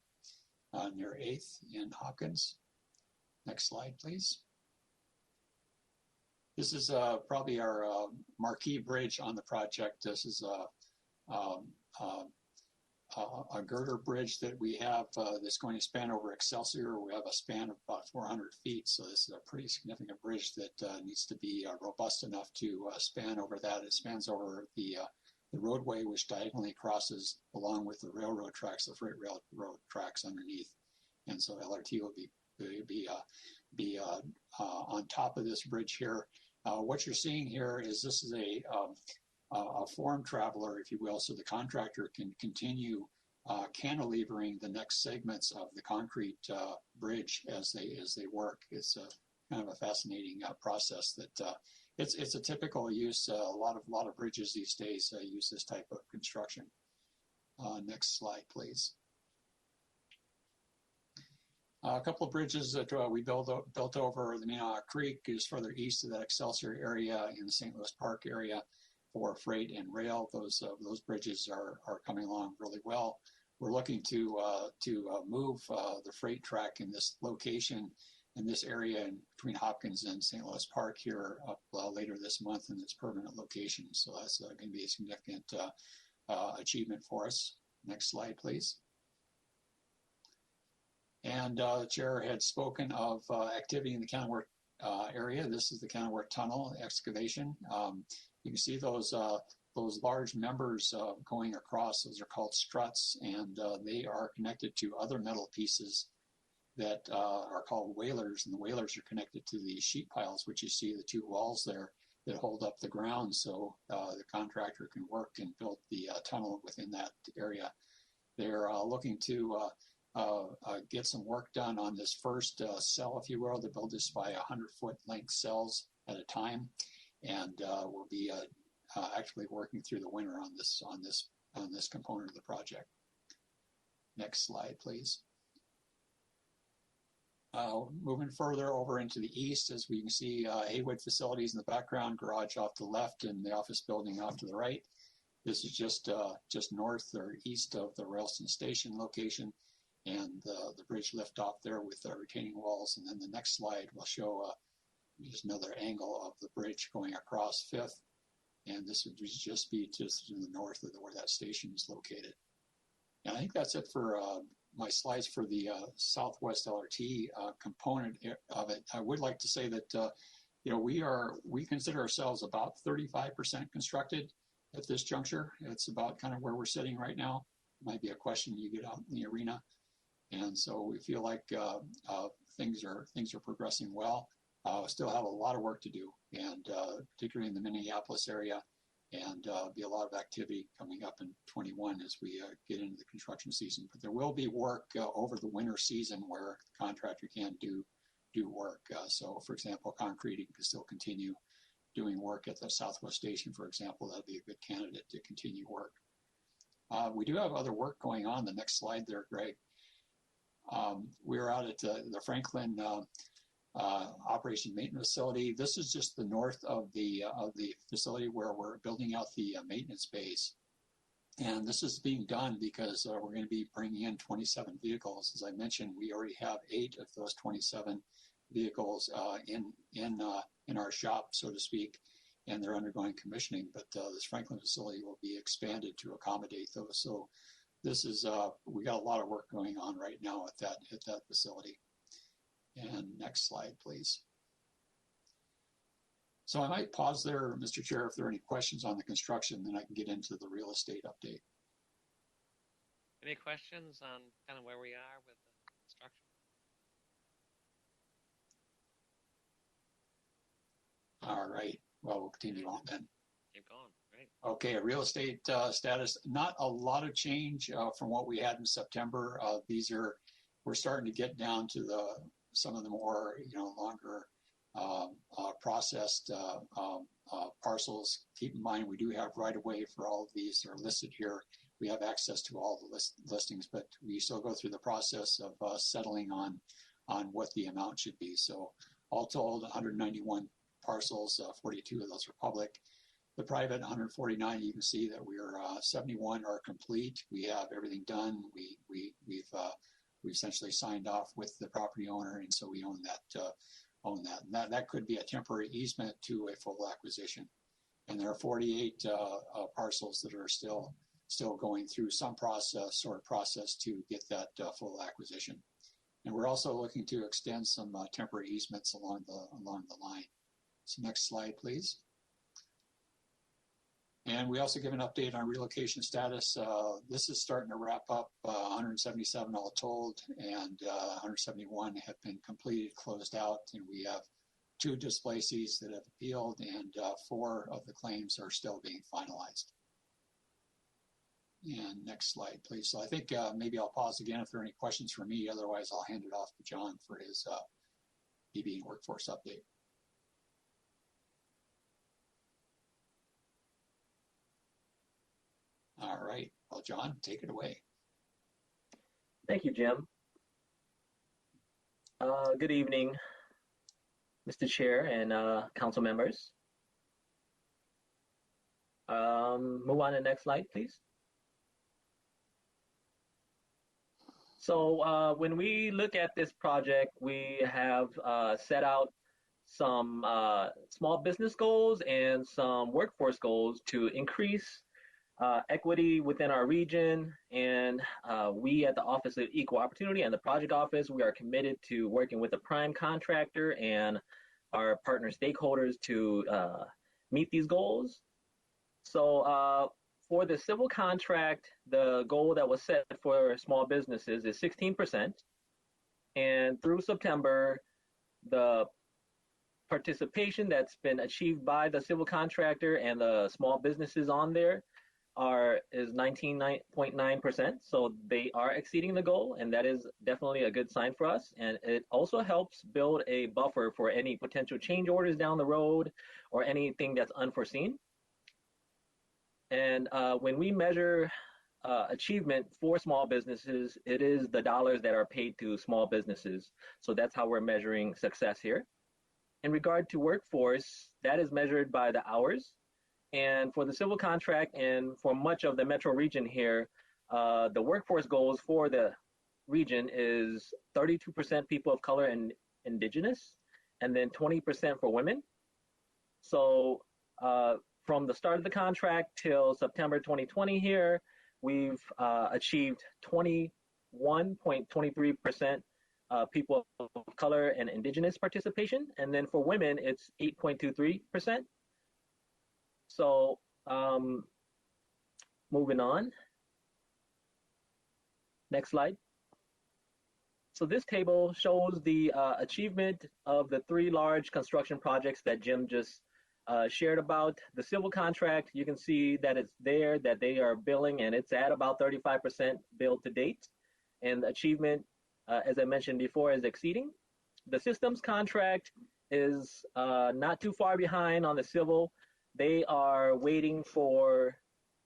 near 8th in Hopkins. Next slide, please. This is probably our marquee bridge on the project. This is a girder bridge that we have that's going to span over Excelsior. We have a span of about 400 feet, so this is a pretty significant bridge that needs to be robust enough to span over that. It spans over the roadway, which diagonally crosses along with the railroad tracks, the freight railroad tracks underneath, and so LRT will be on top of this bridge here. What you're seeing here is this is a form traveler, if you will, so the contractor can continue cantilevering the next segments of the concrete bridge as they work. It's kind of a fascinating process that it's a typical use. A lot of bridges these days use this type of construction. Next slide, please. A couple of bridges that we built over the Minnetonka Creek is further east of that Excelsior area in the St. Louis Park area for freight and rail. Those bridges are coming along really well. We're looking to move the freight track in this location in this area in between Hopkins and St. Louis Park here up later this month in its permanent location. So that's going to be a significant achievement for us. Next slide, please. And the chair had spoken of activity in the Counterweight area. This is the Counterweight Tunnel excavation. You can see those large members going across. Those are called struts, and they are connected to other metal pieces that are called whalers, and the whalers are connected to the sheet piles, which you see the two walls there that hold up the ground, so the contractor can work and build the tunnel within that area. They're looking to get some work done on this first cell, if you will. They build this by 100-foot length cells at a time, and we'll be actually working through the winter on this component of the project. Next slide, please. Moving further over into the east, as we can see Haywood facilities in the background, garage off to the left, and the office building off to the right. This is just north or east of the Railston Station location, and the bridge lift off there with the retaining walls. And then the next slide will show just another angle of the bridge going across 5th, and this would just be just to the north of where that station is located. And I think that's it for my slides for the Southwest LRT component of it. I would like to say that we consider ourselves about 35% constructed at this juncture. It's about kind of where we're sitting right now. Might be a question you get out in the arena, and so we feel like things are progressing well. We still have a lot of work to do, and particularly in the Minneapolis area, and be a lot of activity coming up in 21 as we get into the construction season. But there will be work over the winter season where the contractor can do work. So, for example, concreting can still continue doing work at the Southwest Station, for example. That'd be a good candidate to continue work. We do have other work going on. The next slide there, Greg. We're out at the Franklin operation maintenance facility. This is just the north of the facility where we're building out the maintenance bays, and this is being done because we're going to be bringing in 27 vehicles. As I mentioned, we already have 8 of those 27 vehicles in our shop, so to speak, and they're undergoing commissioning. But this Franklin facility will be expanded to accommodate those. So this is we got a lot of work going on right now at that facility. And next slide, please. So I might pause there, Mr. Chair, if there are any questions on the construction, then I can get into the real estate update.
Any questions on kind of where we are with the construction?
All right. Well, we'll continue on then.
Keep going. Right.
Okay, real estate status. Not a lot of change from what we had in September. We're starting to get down to some of the more longer processed parcels. Keep in mind we do have right of way for all of these that are listed here. we have access to all the listings, but we still go through the process of settling on what the amount should be. So all told, 191 parcels, 42 of those are public. The private 149, you can see that we're 71 are complete. We have everything done. We've essentially signed off with the property owner, and so we own that. And that could be a temporary easement to a full acquisition. And there are 48 parcels that are still going through some process to get that full acquisition. And we're also looking to extend some temporary easements along the line. So next slide, please. And we also give an update on relocation status. This is starting to wrap up, 177 all told, and 171 have been completed, closed out, and we have 2 displacees that have appealed, and 4 of the claims are still being finalized. And next slide, please. So I think maybe I'll pause again if there are any questions for me. Otherwise, I'll hand it off to John for his Dbe workforce update. All right. Well, John, take it away.
Thank you, Jim. Good evening, Mr. Chair and council members. Move on to the next slide, please. So when we look at this project, we have set out some small business goals and some workforce goals to increase equity within our region, and we at the Office of Equal Opportunity and the project office, we are committed to working with the prime contractor and our partner stakeholders to meet these goals. So for the civil contract, the goal that was set for small businesses is 16%, and through September, the participation that's been achieved by the civil contractor and the small businesses on there is 19.9%. So they are exceeding the goal, and that is definitely a good sign for us. And it also helps build a buffer for any potential change orders down the road or anything that's unforeseen. And when we measure achievement for small businesses, it is the dollars that are paid to small businesses. So that's how we're measuring success here. In regard to workforce, that is measured by the hours. And for the civil contract and for much of the metro region here, the workforce goals for the region is 32% people of color and indigenous, and then 20% for women. So from the start of the contract till September 2020 here, we've achieved 21.23% people of color and indigenous participation. And then for women, it's 8.23%. So moving on. Next slide. So this table shows the achievement of the 3 large construction projects that Jim just shared about. The civil contract, you can see that it's there, that they are billing, and it's at about 35% billed to date. And the achievement, as I mentioned before, is exceeding. The systems contract is not too far behind on the civil. They are waiting for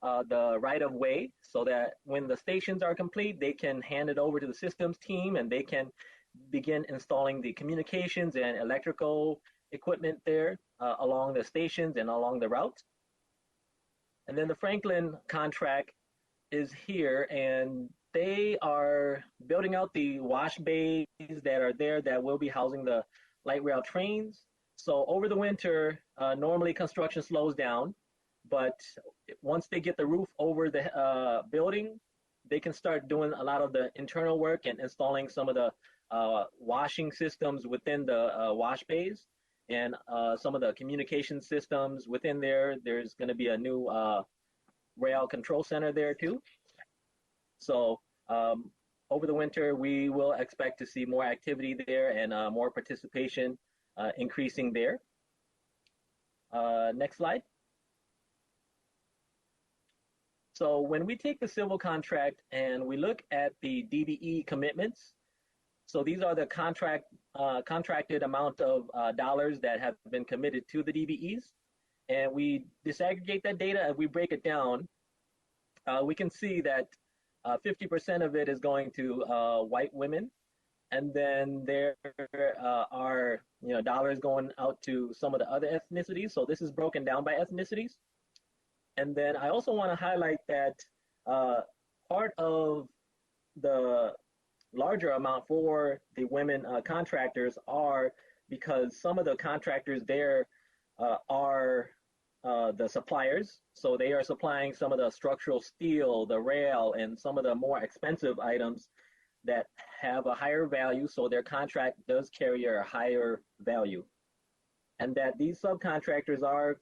the right-of-way so that when the stations are complete, they can hand it over to the systems team and they can begin installing the communications and electrical equipment there along the stations and along the route. And then the Franklin contract is here, and they are building out the wash bays that are there that will be housing the light rail trains. So over the winter, normally construction slows down, but once they get the roof over the building, they can start doing a lot of the internal work and installing some of the washing systems within the wash bays and some of the communication systems within there. There's going to be a new rail control center there too. So over the winter, we will expect to see more activity there and more participation increasing there. Next slide. So when we take the civil contract and we look at the Dbe commitments, so these are the contracted amount of dollars that have been committed to the Dbes, and we disaggregate that data and we break it down. we can see that 50% of it is going to white women, and then there are dollars going out to some of the other ethnicities. So this is broken down by ethnicities. And then I also want to highlight that part of the larger amount for the women contractors are because some of the contractors there are the suppliers. So they are supplying some of the structural steel, the rail, and some of the more expensive items that have a higher value. So their contract does carry a higher value. And that these subcontractors are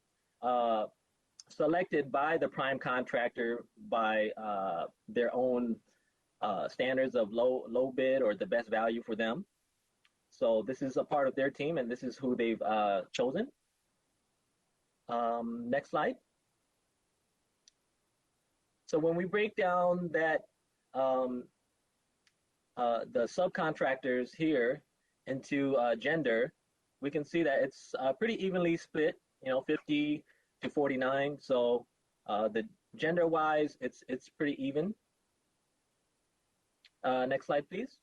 selected by the prime contractor by their own standards of low bid or the best value for them. So this is a part of their team, and this is who they've chosen. Next slide. So when we break down that the subcontractors here into gender, we can see that it's pretty evenly split, 50 to 49. So the gender-wise, it's pretty even. Next slide, please.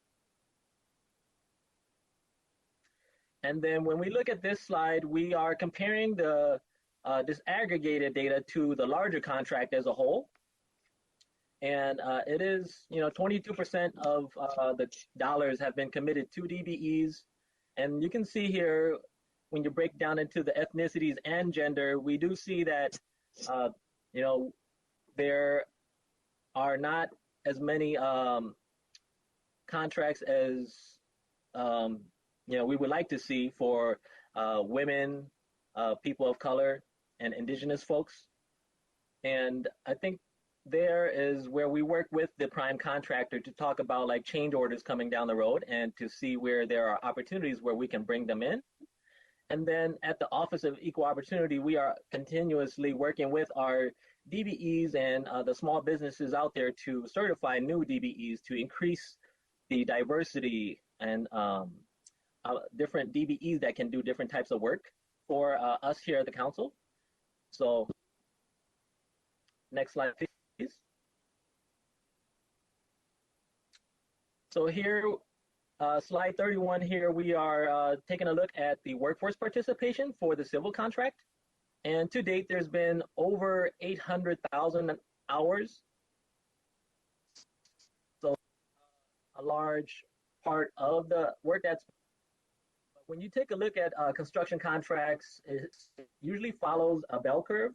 And then when we look at this slide, we are comparing the disaggregated data to the larger contract as a whole. And it is, 22% of the dollars have been committed to DBEs. And you can see here, when you break down into the ethnicities and gender, we do see that, there are not as many contracts as, we would like to see for women, people of color, and indigenous folks. And I think there is where we work with the prime contractor to talk about like change orders coming down the road and to see where there are opportunities where we can bring them in. And then at the Office of Equal Opportunity, we are continuously working with our DBEs and the small businesses out there to certify new DBEs to increase the diversity and different DBEs that can do different types of work for us here at the council. So next slide, please. So here, slide 31 here, we are taking a look at the workforce participation for the civil contract. And to date, there's been over 800,000 hours. So a large part of the work that's, when you take a look at construction contracts, it usually follows a bell curve.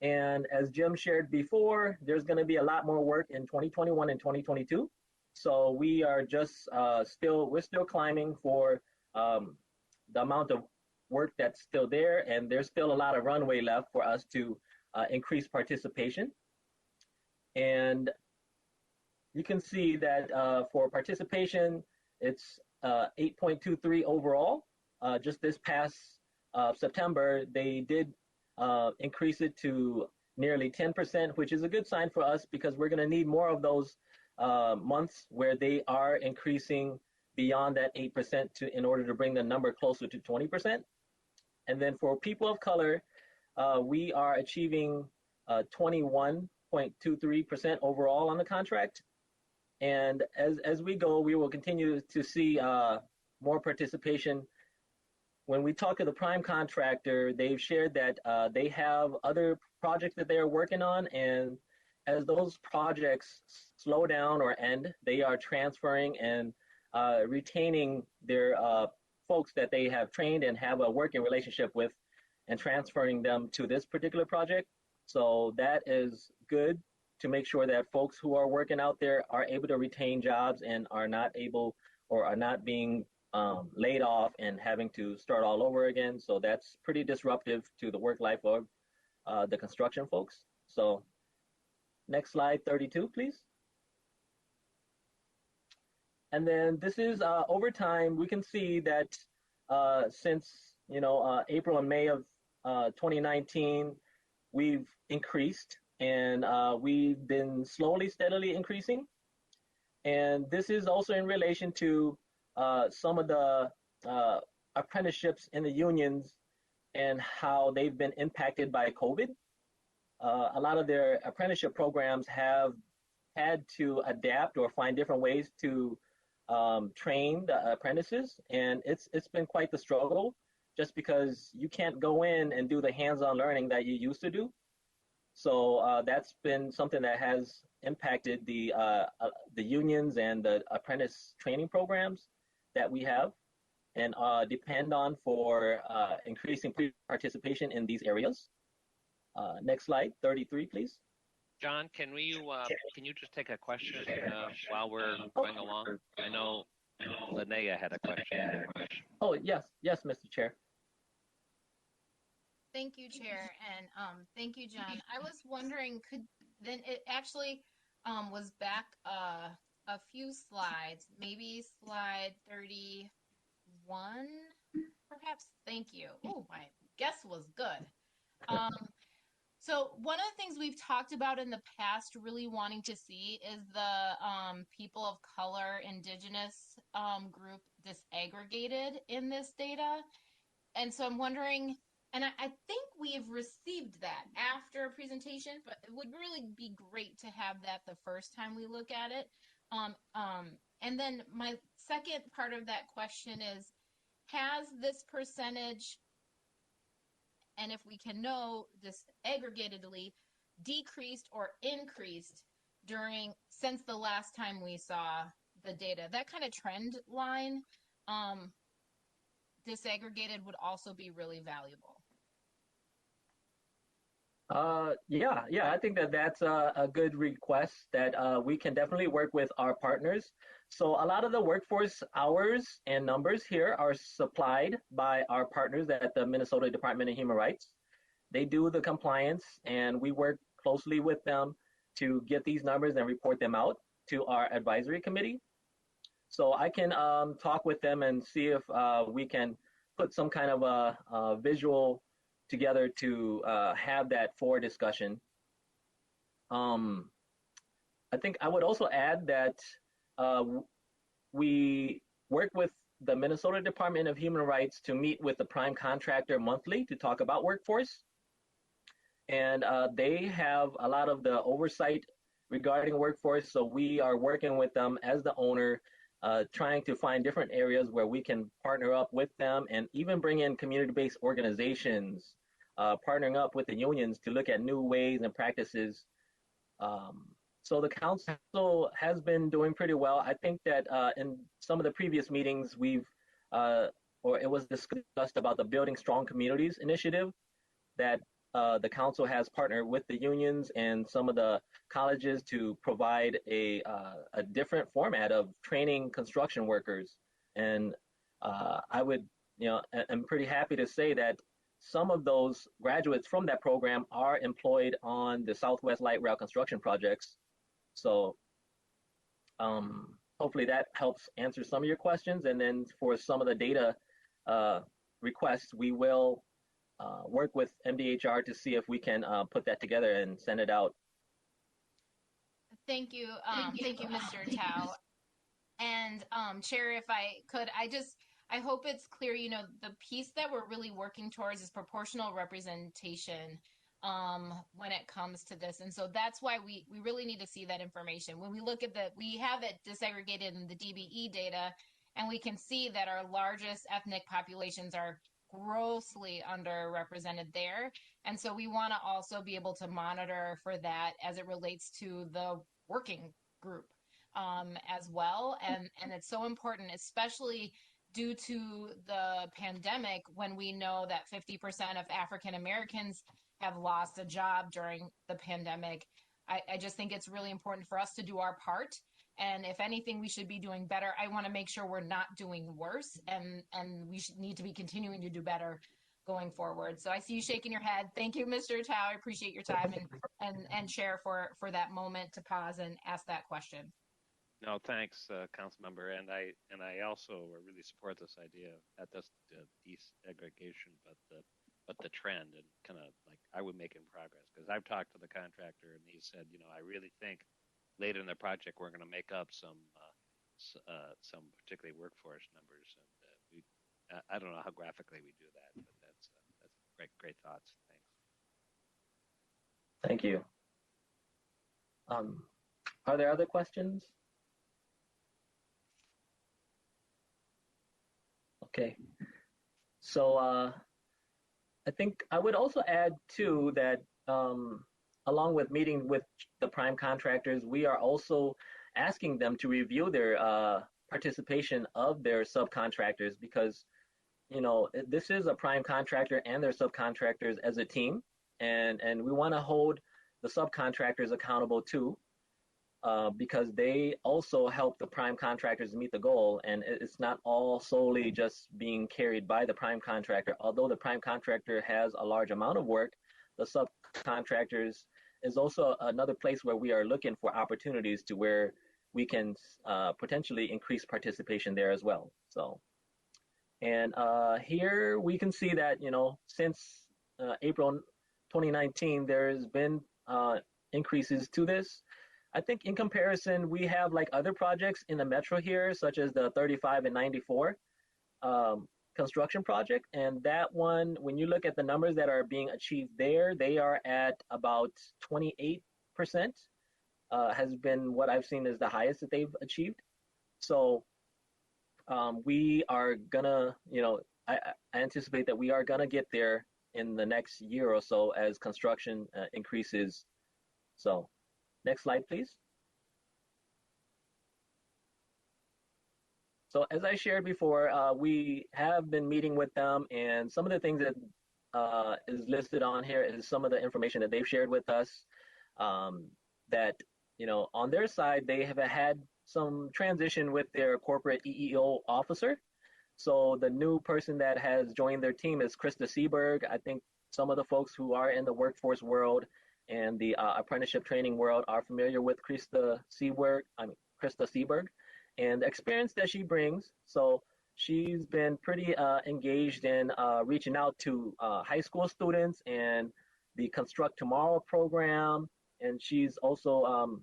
And as Jim shared before, there's going to be a lot more work in 2021 and 2022. So we are just we're still climbing for the amount of work that's still there, and there's still a lot of runway left for us to increase participation. And you can see that for participation, it's 8.23 overall. Just this past September, they did increase it to nearly 10%, which is a good sign for us because we're going to need more of those months where they are increasing beyond that 8% in order to bring the number closer to 20%. And then for people of color, we are achieving 21.23% overall on the contract. And as we go, we will continue to see more participation. When we talk to the prime contractor, they've shared that they have other projects that they are working on, and as those projects slow down or end, they are transferring and retaining their folks that they have trained and have a working relationship with and transferring them to this particular project. So that is good to make sure that folks who are working out there are able to retain jobs and are not able or are not being laid off and having to start all over again. So that's pretty disruptive to the work life of the construction folks. So next slide, 32, please. And then this is over time, we can see that since April and May of 2019, we've increased, and we've been slowly, steadily increasing. And this is also in relation to some of the apprenticeships in the unions and how they've been impacted by COVID. a lot of their apprenticeship programs have had to adapt or find different ways to train the apprentices, and it's been quite the struggle, just because you can't go in and do the hands-on learning that you used to do. So that's been something that has impacted the unions and the apprentice training programs that we have and depend on for increasing participation in these areas. Next slide, 33, please.
John, can you just take a question while we're going along? I know Linnea had a question.
Oh, yes, Mr. Chair.
Thank you, Chair, and thank you, John. I was wondering, then it actually was back a few slides, maybe slide 31, perhaps. Thank you. Oh, my guess was good. So one of the things we've talked about in the past, really wanting to see, is the people of color, indigenous group disaggregated in this data. And so I'm wondering, and I think we've received that after a presentation, but it would really be great to have that the first time we look at it. And then my second part of that question is, has this percentage, and if we can know this aggregatedly, decreased or increased since the last time we saw the data? That kind of trend line, disaggregated, would also be really valuable.
Yeah, I think that's a good request that we can definitely work with our partners. So a lot of the workforce hours and numbers here are supplied by our partners at the Minnesota Department of Human Rights. They do the compliance, and we work closely with them to get these numbers and report them out to our advisory committee. So I can talk with them and see if we can put some kind of a visual together to have that for discussion. I think I would also add that we work with the Minnesota Department of Human Rights to meet with the prime contractor monthly to talk about workforce. And they have a lot of the oversight regarding workforce. So we are working with them as the owner, trying to find different areas where we can partner up with them and even bring in community-based organizations, partnering up with the unions to look at new ways and practices. So the council has been doing pretty well. I think that in some of the previous meetings, or it was discussed about the Building Strong Communities initiative that the council has partnered with the unions and some of the colleges to provide a different format of training construction workers. And I'm pretty happy to say that some of those graduates from that program are employed on the Southwest Light Rail construction projects. So hopefully that helps answer some of your questions. And then for some of the data requests, we will work with MDHR to see if we can put that together and send it out.
Thank you. Thank you, Mr. Tao. And Chair, if I could, I hope it's clear, the piece that we're really working towards is proportional representation when it comes to this. And so that's why we really need to see that information. When we look at we have it disaggregated in the DBE data, and we can see that our largest ethnic populations are grossly underrepresented there. And so we want to also be able to monitor for that as it relates to the working group as well. And it's so important, especially due to the pandemic, when we know that 50% of African Americans have lost a job during the pandemic. I just think it's really important for us to do our part. And if anything, we should be doing better. I want to make sure we're not doing worse, and we need to be continuing to do better going forward. So I see you shaking your head. Thank you, Mr. Tao. I appreciate your time and Chair for that moment to pause and ask that question.
No, thanks, Council Member, and I also really support this idea at this desegregation, but the trend, and kind of like I would make in progress, because I've talked to the contractor and he said, I really think later in the project we're going to make up some particularly workforce numbers, and I don't know how graphically we do that, but that's great thoughts. Thanks.
Thank you. Are there other questions? Okay. So I think I would also add too that along with meeting with the prime contractors, we are also asking them to review their participation of their subcontractors, because this is a prime contractor and their subcontractors as a team, and we want to hold the subcontractors accountable too, because they also help the prime contractors meet the goal, and it's not all solely just being carried by the prime contractor. Although the prime contractor has a large amount of work, the subcontractors is also another place where we are looking for opportunities to where we can potentially increase participation there as well. So, and here we can see that, since April 2019, there's been increases to this. I think in comparison, we have like other projects in the metro here, such as the 35 and 94 construction project. And that one, when you look at the numbers that are being achieved there, they are at about 28%, has been what I've seen is the highest that they've achieved. So we are gonna, I anticipate that we are gonna get there in the next year or so as construction increases. So next slide, please. So as I shared before, we have been meeting with them, and some of the things that is listed on here is some of the information that they've shared with us, that, on their side, they have had some transition with their corporate EEO officer. So the new person that has joined their team is Krista Seberg. I think some of the folks who are in the workforce world and the apprenticeship training world are familiar with Krista Seberg and the experience that she brings. So she's been pretty engaged in reaching out to high school students and the Construct Tomorrow program. And she's also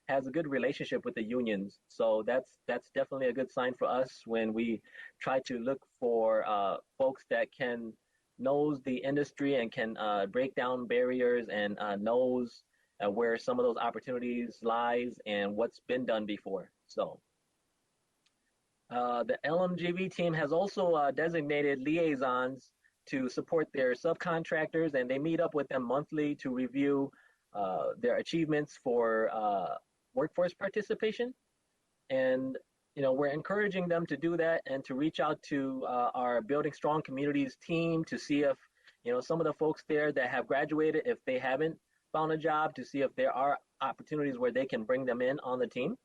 has a good relationship with the unions. So that's definitely a good sign for us when we try to look for folks that knows the industry and can break down barriers and knows where some of those opportunities lies and what's been done before. So the LMGV team has also designated liaisons to support their subcontractors, and they meet up with them monthly to review their achievements for workforce participation. And we're encouraging them to do that and to reach out to our Building Strong Communities team to see if, some of the folks there that have graduated, if they haven't found a job, to see if there are opportunities where they can bring them in on the team.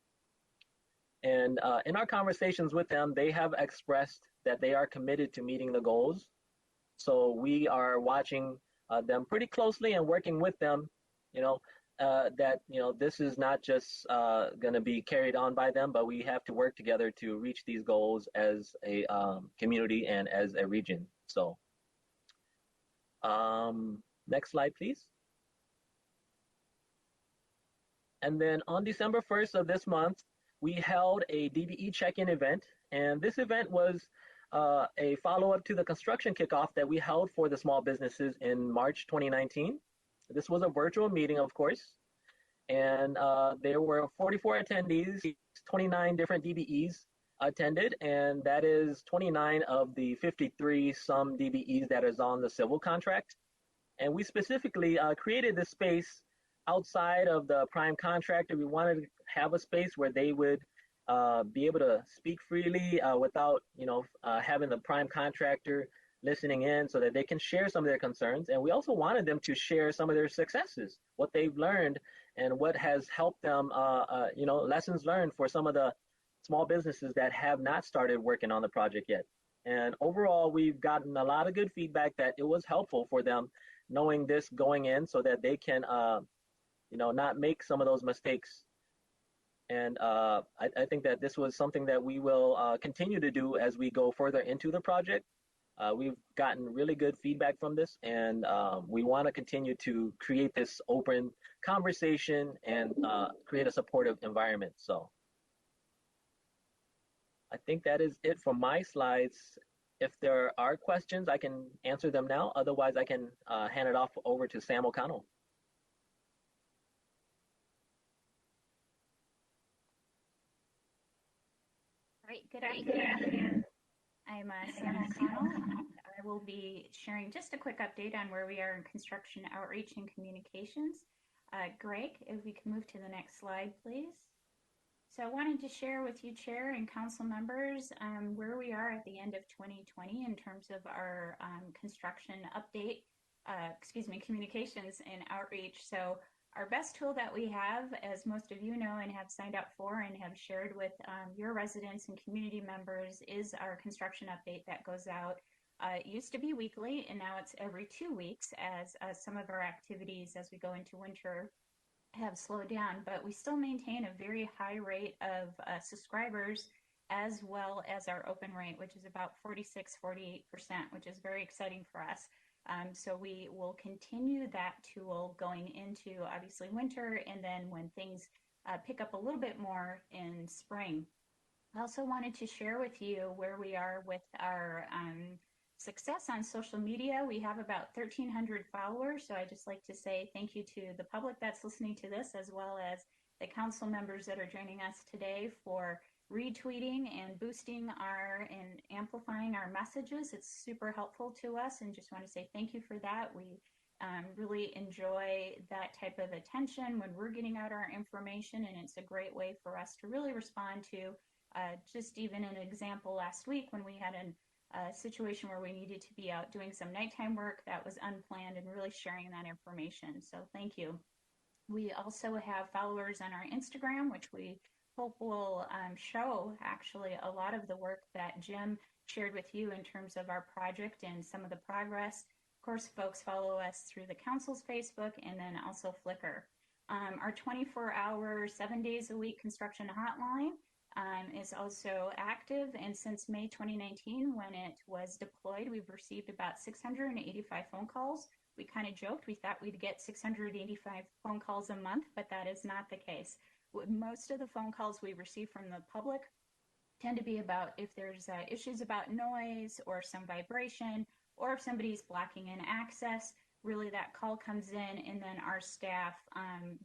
And in our conversations with them, they have expressed that they are committed to meeting the goals. So we are watching them pretty closely and working with them, that this is not just going to be carried on by them, but we have to work together to reach these goals as a community and as a region. So next slide, please. And then on December 1st of this month, we held a Dbe Check-In Event, and this event was a follow-up to the construction kickoff that we held for the small businesses in March 2019. This was a virtual meeting, of course, and there were 44 attendees, 29 different DBEs attended, and that is 29 of the 53 some DBEs that is on the civil contract. And we specifically created this space outside of the prime contractor. We wanted to have a space where they would be able to speak freely without, having the prime contractor listening in, so that they can share some of their concerns. And we also wanted them to share some of their successes, what they've learned and what has helped them, lessons learned for some of the small businesses that have not started working on the project yet. And overall, we've gotten a lot of good feedback that it was helpful for them knowing this going in, so that they can, not make some of those mistakes. And I think that this was something that we will continue to do as we go further into the project. We've gotten really good feedback from this, and we want to continue to create this open conversation and create a supportive environment. So I think that is it for my slides. If there are questions, I can answer them now. Otherwise, I can hand it off over to Sam O'Connell.
Great. Good afternoon. I'm Sam O'Connell. I will be sharing just a quick update on where we are in construction outreach and communications. Greg, if we can move to the next slide, please. So I wanted to share with you, Chair and Council members, where we are at the end of 2020 in terms of our construction update, communications and outreach. So our best tool that we have, as most of you know and have signed up for and have shared with your residents and community members, is our construction update that goes out. It used to be weekly, and now it's every 2 weeks as some of our activities as we go into winter have slowed down, but we still maintain a very high rate of subscribers, as well as our open rate, which is about 46-48%, which is very exciting for us. So we will continue that tool going into obviously winter, and then when things pick up a little bit more in spring. I also wanted to share with you where we are with our success on social media. We have about 1,300 followers, so I just like to say thank you to the public that's listening to this, as well as the council members that are joining us today for retweeting and boosting and amplifying our messages. It's super helpful to us, and just want to say thank you for that. We really enjoy that type of attention when we're getting out our information, and it's a great way for us to really respond to just even an example last week when we had a situation where we needed to be out doing some nighttime work that was unplanned, and really sharing that information. So thank you. We also have followers on our Instagram, which we hope will show actually a lot of the work that Jim shared with you in terms of our project and some of the progress. Of course, folks follow us through the council's Facebook and then also Flickr. Our 24-hour, 7 days a week construction hotline is also active, and since May 2019, when it was deployed, we've received about 685 phone calls. We kind of joked we thought we'd get 685 phone calls a month, but that is not the case. Most of the phone calls we receive from the public tend to be about if there's issues about noise or some vibration, or if somebody's blocking in access. Really, that call comes in, and then our staff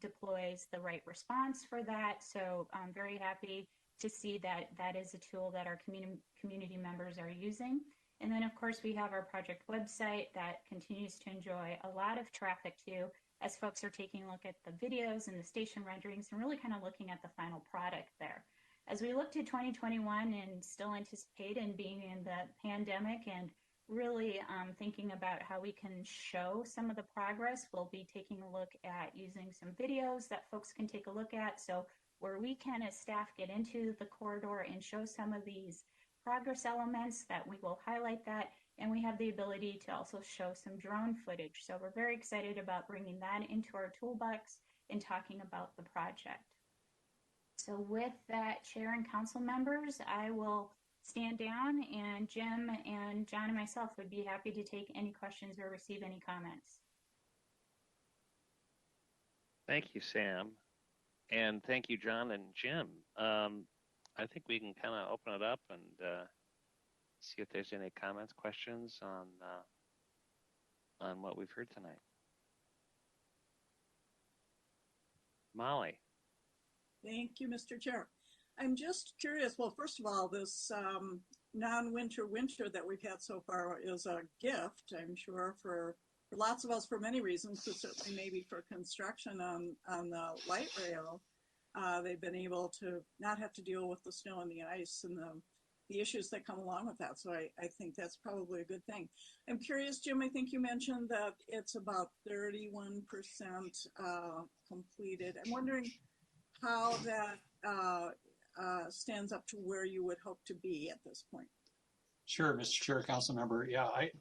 deploys the right response for that. So I'm very happy to see that that is a tool that our community members are using. And then, of course, we have our project website that continues to enjoy a lot of traffic too, as folks are taking a look at the videos and the station renderings and really kind of looking at the final product there. As we look to 2021 and still anticipate and being in the pandemic and really thinking about how we can show some of the progress, we'll be taking a look at using some videos that folks can take a look at. So where we can as staff get into the corridor and show some of these progress elements, that we will highlight that, and we have the ability to also show some drone footage. So we're very excited about bringing that into our toolbox and talking about the project. So with that, Chair and council members, I will stand down, and Jim and John and myself would be happy to take any questions or receive any comments.
Thank you, Sam. And thank you, John and Jim. I think we can kind of open it up and see if there's any comments, questions on what we've heard tonight. Molly.
Thank you, Mr. Chair. I'm just curious. Well, first of all, this non-winter winter that we've had so far is a gift, I'm sure, for lots of us for many reasons, but certainly maybe for construction on the light rail. They've been able to not have to deal with the snow and the ice and the issues that come along with that. So I think that's probably a good thing. I'm curious, Jim, I think you mentioned that it's about 31% completed. I'm wondering how that stands up to where you would hope to be at this point.
Sure, Mr. Chair, Council Member. Yeah, I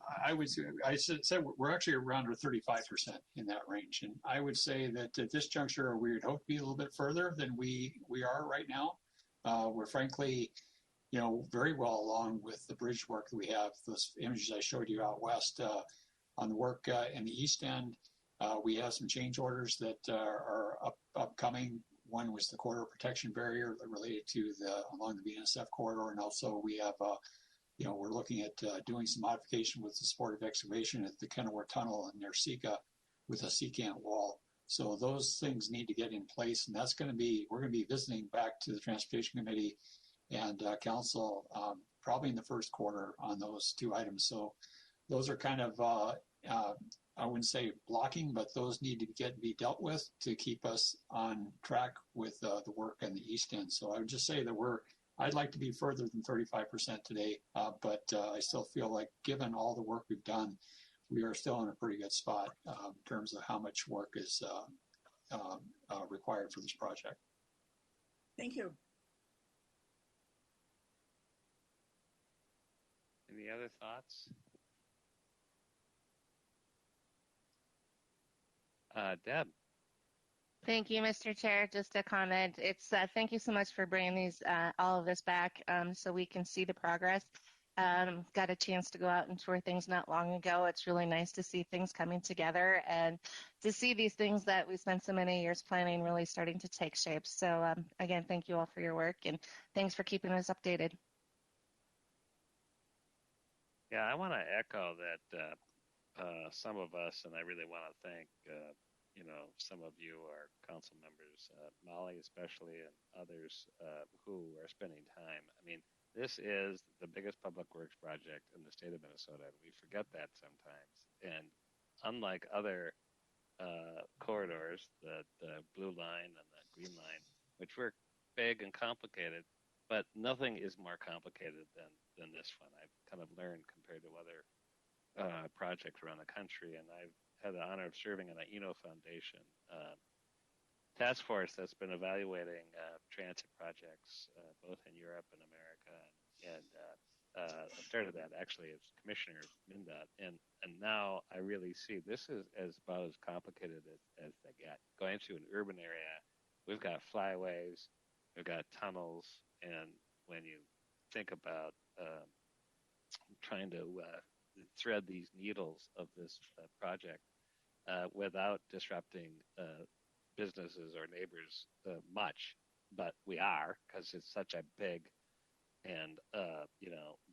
said we're actually around 35% in that range, and I would say that at this juncture we would hope to be a little bit further than we are right now. We're frankly, very well along with the bridge work that we have. Those images I showed you out west on the work in the east end, we have some change orders that are upcoming. One was the corridor protection barrier related to along the BNSF corridor, and also we have. We're looking at doing some modification with the support of excavation at the Counterweight tunnel near Sika with a secant wall. So those things need to get in place, and we're going to be visiting back to the Transportation Committee and council probably in the first quarter on those two items. So those are kind of, I wouldn't say blocking, but those need to be dealt with to keep us on track with the work in the East End. So I would just say that I'd like to be further than 35% today, but I still feel like given all the work we've done, we are still in a pretty good spot in terms of how much work is required for this project.
Thank you.
Any other thoughts? Deb.
Thank you, Mr. Chair. Just a comment. It's thank you so much for bringing these all of this back so we can see the progress. Got a chance to go out and tour things not long ago. It's really nice to see things coming together and to see these things that we spent so many years planning really starting to take shape. So again, thank you all for your work and thanks for keeping us updated.
Yeah, I want to echo that some of us, and I really want to thank some of you, our council members, Molly especially, and others who are spending time. I mean, this is the biggest public works project in the state of Minnesota, and we forget that sometimes. And unlike other corridors, the blue line and the green line, which were big and complicated, but nothing is more complicated than this one. I've kind of learned compared to other projects around the country, and I've had the honor of serving on the Foundation task force that's been evaluating transit projects both in Europe and America, and I started that actually as commissioner of MnDOT, and now I really see this is about as complicated as they get. Going to an urban area, we've got flyways, we've got tunnels, and when you think about trying to thread these needles of this project without disrupting businesses or neighbors much, but we are, because it's such a big and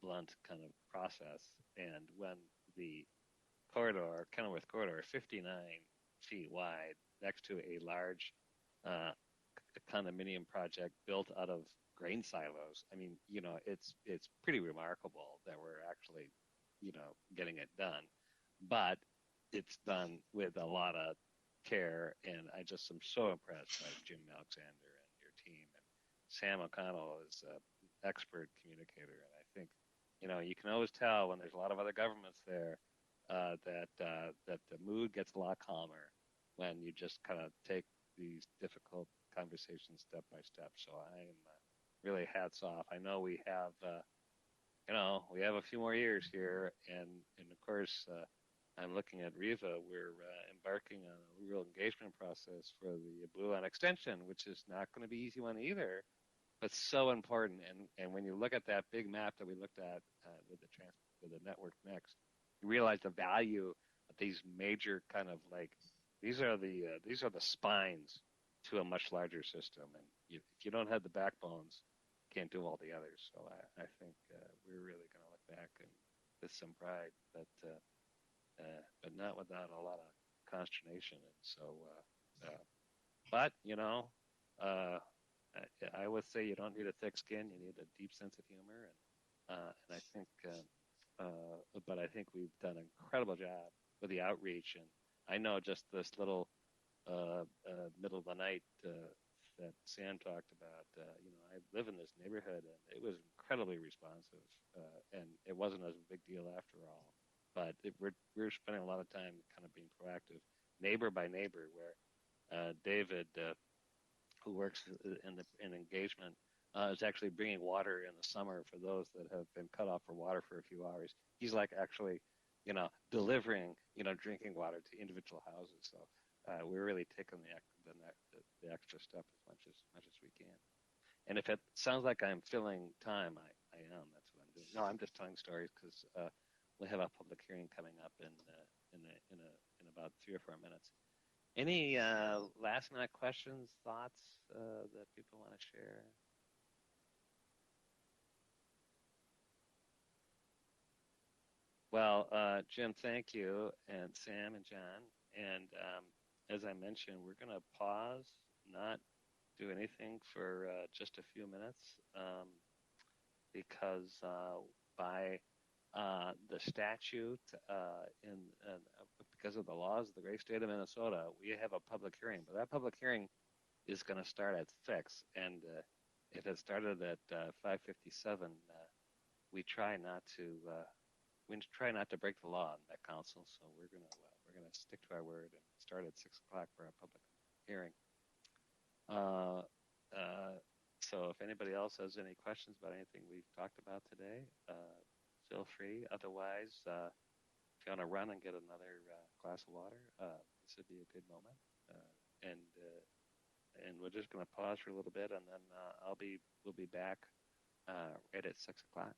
blunt kind of process. And when the corridor, Counterweight corridor, 59 feet wide, next to a large condominium project built out of grain silos, I mean, it's pretty remarkable that we're actually getting it done, but it's done with a lot of care, and I just am so impressed by Jim Alexander and your team. And Sam O'Connell is an expert communicator, and I think you can always tell when there's a lot of other governments there that the mood gets a lot calmer when you just kind of take these difficult conversations step by step. So I am really hats off. I know we have we have a few more years here, and of course, I'm looking at Riva. We're embarking on a real engagement process for the Blue Line extension, which is not going to be easy one either, but so important. And when you look at that big map that we looked at with the network next, you realize the value of these major kind of these are the spines to a much larger system. And if you don't have the backbones, can't do all the others. So I think we're really going to look back and with some pride, but not without a lot of consternation. And so, but I would say you don't need a thick skin; you need a deep sense of humor. And I think, but I think we've done an incredible job with the outreach. And I know just this little middle of the night that Sam talked about, I live in this neighborhood, and it was incredibly responsive, and it wasn't as big deal after all. But we're spending a lot of time kind of being proactive, neighbor by neighbor, where David, who works in engagement, is actually bringing water in the summer for those that have been cut off for water for a few hours. He's like actually, delivering, drinking water to individual houses. So we're really taking the extra step as much as we can. And if it sounds like I'm filling time, I am. That's what I'm doing. No, I'm just telling stories because we have a public hearing coming up in about 3 or 4 minutes. Any last minute questions, thoughts that people want to share? Well, Jim, thank you, and Sam and John. And as I mentioned, we're going to pause, not do anything for just a few minutes. because by the statute because of the laws of the great state of Minnesota, we have a public hearing, but that public hearing is going to start at 6, and if it started at 5:57, we try not to break the law in that council. So we're gonna stick to our word and start at 6 o'clock for our public hearing. So if anybody else has any questions about anything we've talked about today, feel free. Otherwise, if you want to run and get another glass of water, this would be a good moment. And we're just going to pause for a little bit, and then we'll be back right at 6 o'clock.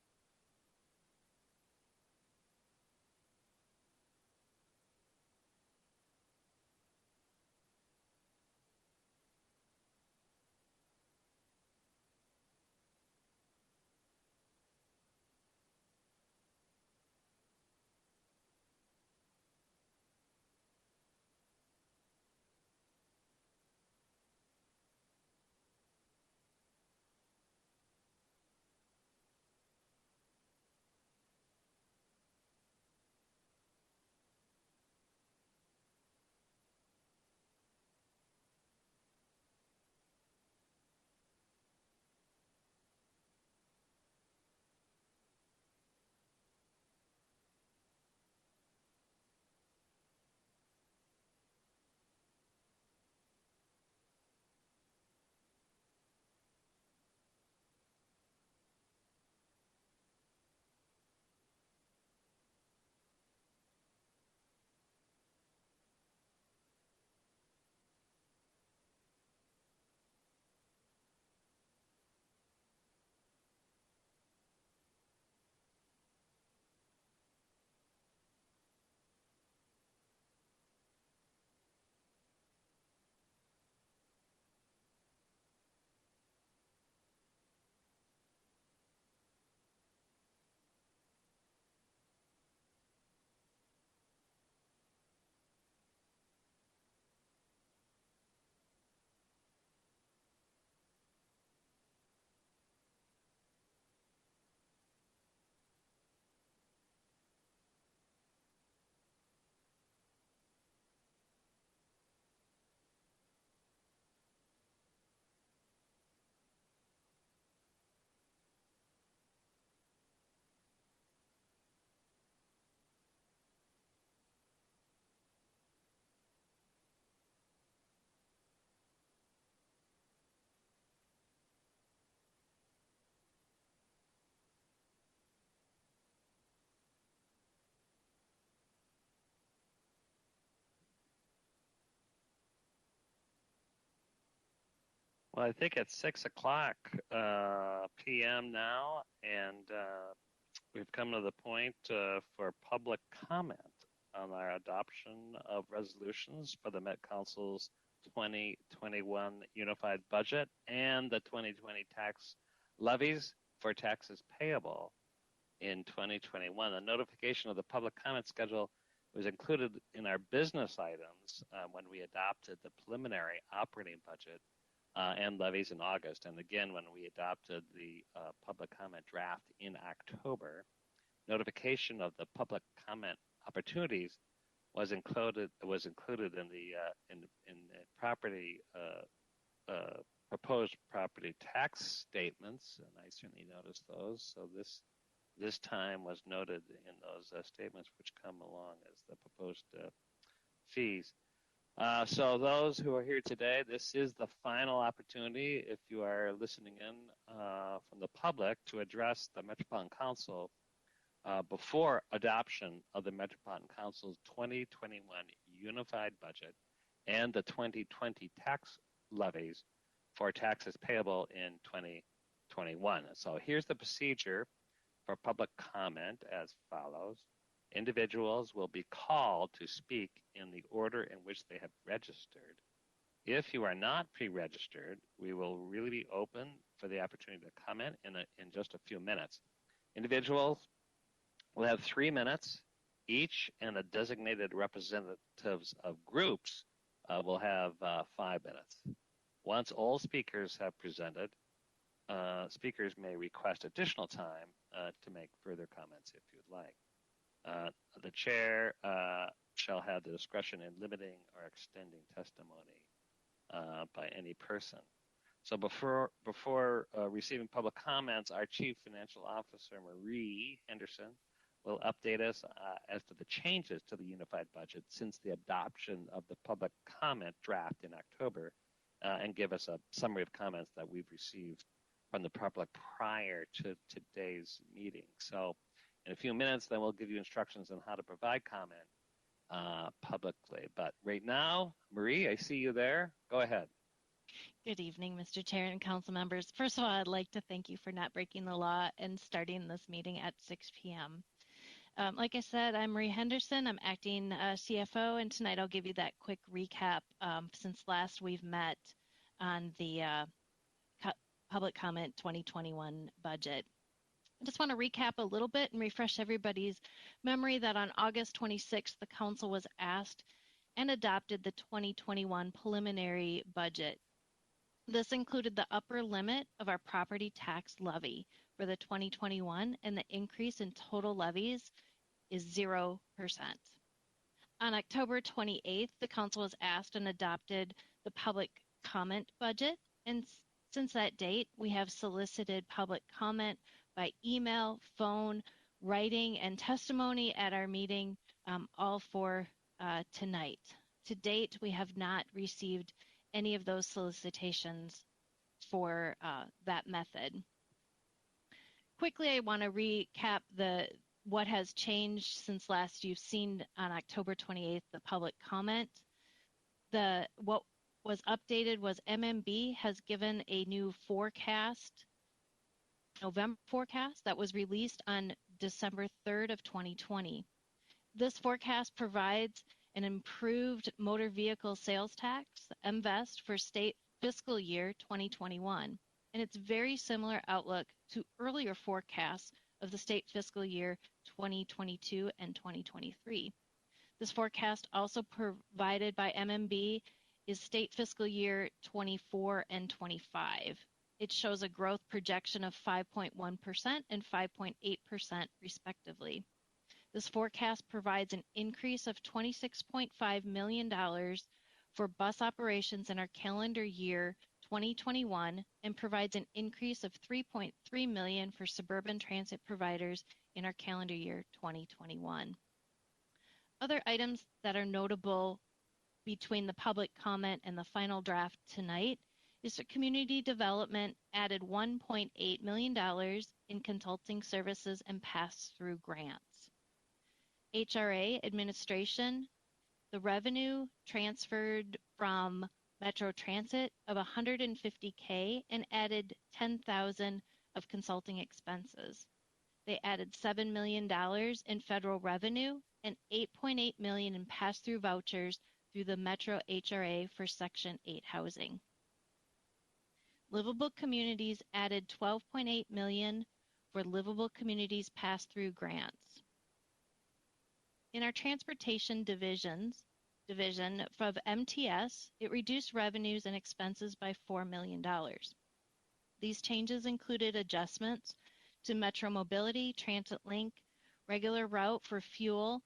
Well, I think it's 6 o'clock p.m. now, and we've come to the point for public comment on our adoption of resolutions for the Met Council's 2021 Unified Budget and the 2020 tax levies for taxes payable in 2021. The notification of the public comment schedule was included in our business items when we adopted the preliminary operating budget and levies in August, and again when we adopted the public comment draft in October. Notification of the public comment opportunities was included in the property proposed property tax statements, and I certainly noticed those. So this time was noted in those statements, which come along as the proposed fees. So those who are here today, this is the final opportunity, if you are listening in from the public, to address the Metropolitan Council before adoption of the Metropolitan Council's 2021 Unified Budget and the 2020 tax levies for taxes payable in 2021. So here's the procedure for public comment as follows. Individuals will be called to speak in the order in which they have registered. If you are not pre-registered, we will really be open for the opportunity to comment in just a few minutes. Individuals will have 3 minutes each, and the designated representatives of groups will have 5 minutes. Once all speakers have presented, speakers may request additional time to make further comments if you'd like. The chair shall have the discretion in limiting or extending testimony by any person. So before receiving public comments, our Chief Financial Officer, Marie Henderson, will update us as to the changes to the unified budget since the adoption of the public comment draft in October, and give us a summary of comments that we've received from the public prior to today's meeting. So in a few minutes, then we'll give you instructions on how to provide comment publicly. But right now, Marie, I see you there. Go ahead.
Good evening, Mr. Chair and council members. First of all, I'd like to thank you for not breaking the law and starting this meeting at 6 p.m. Like I said, I'm Marie Henderson. I'm acting CFO, and tonight I'll give you that quick recap since last we've met on the public comment 2021 budget. I just want to recap a little bit and refresh everybody's memory that on August 26th, the council was asked and adopted the 2021 preliminary budget. This included the upper limit of our property tax levy for the 2021, and the increase in total levies is 0%. On October 28th, the council was asked and adopted the public comment budget, and since that date, we have solicited public comment by email, phone, writing, and testimony at our meeting, all for tonight. To date, we have not received any of those solicitations for that method. Quickly, I want to recap what has changed since last you've seen on October 28th, the public comment. What was updated was MMB has given a new forecast, November forecast, that was released on December 3rd of 2020. This forecast provides an improved motor vehicle sales tax, MVEST, for state fiscal year 2021. And it's very similar outlook to earlier forecasts of the state fiscal year 2022 and 2023. This forecast also provided by MMB is state fiscal year 24 and 25. It shows a growth projection of 5.1% and 5.8% respectively. This forecast provides an increase of $26.5 million for bus operations in our calendar year 2021 and provides an increase of $3.3 million for suburban transit providers in our calendar year 2021. Other items that are notable between the public comment and the final draft tonight is that community development added $1.8 million in consulting services and pass-through grants. HRA administration, the revenue transferred from Metro Transit of $150K and added $10,000 of consulting expenses. They added $7 million in federal revenue and $8.8 million in pass-through vouchers through the Metro HRA for Section 8 housing. Livable Communities added $12.8 million for Livable Communities pass-through grants. In our transportation division of MTS, it reduced revenues and expenses by $4 million. These changes included adjustments to Metro Mobility, Transit Link, regular route for fuel,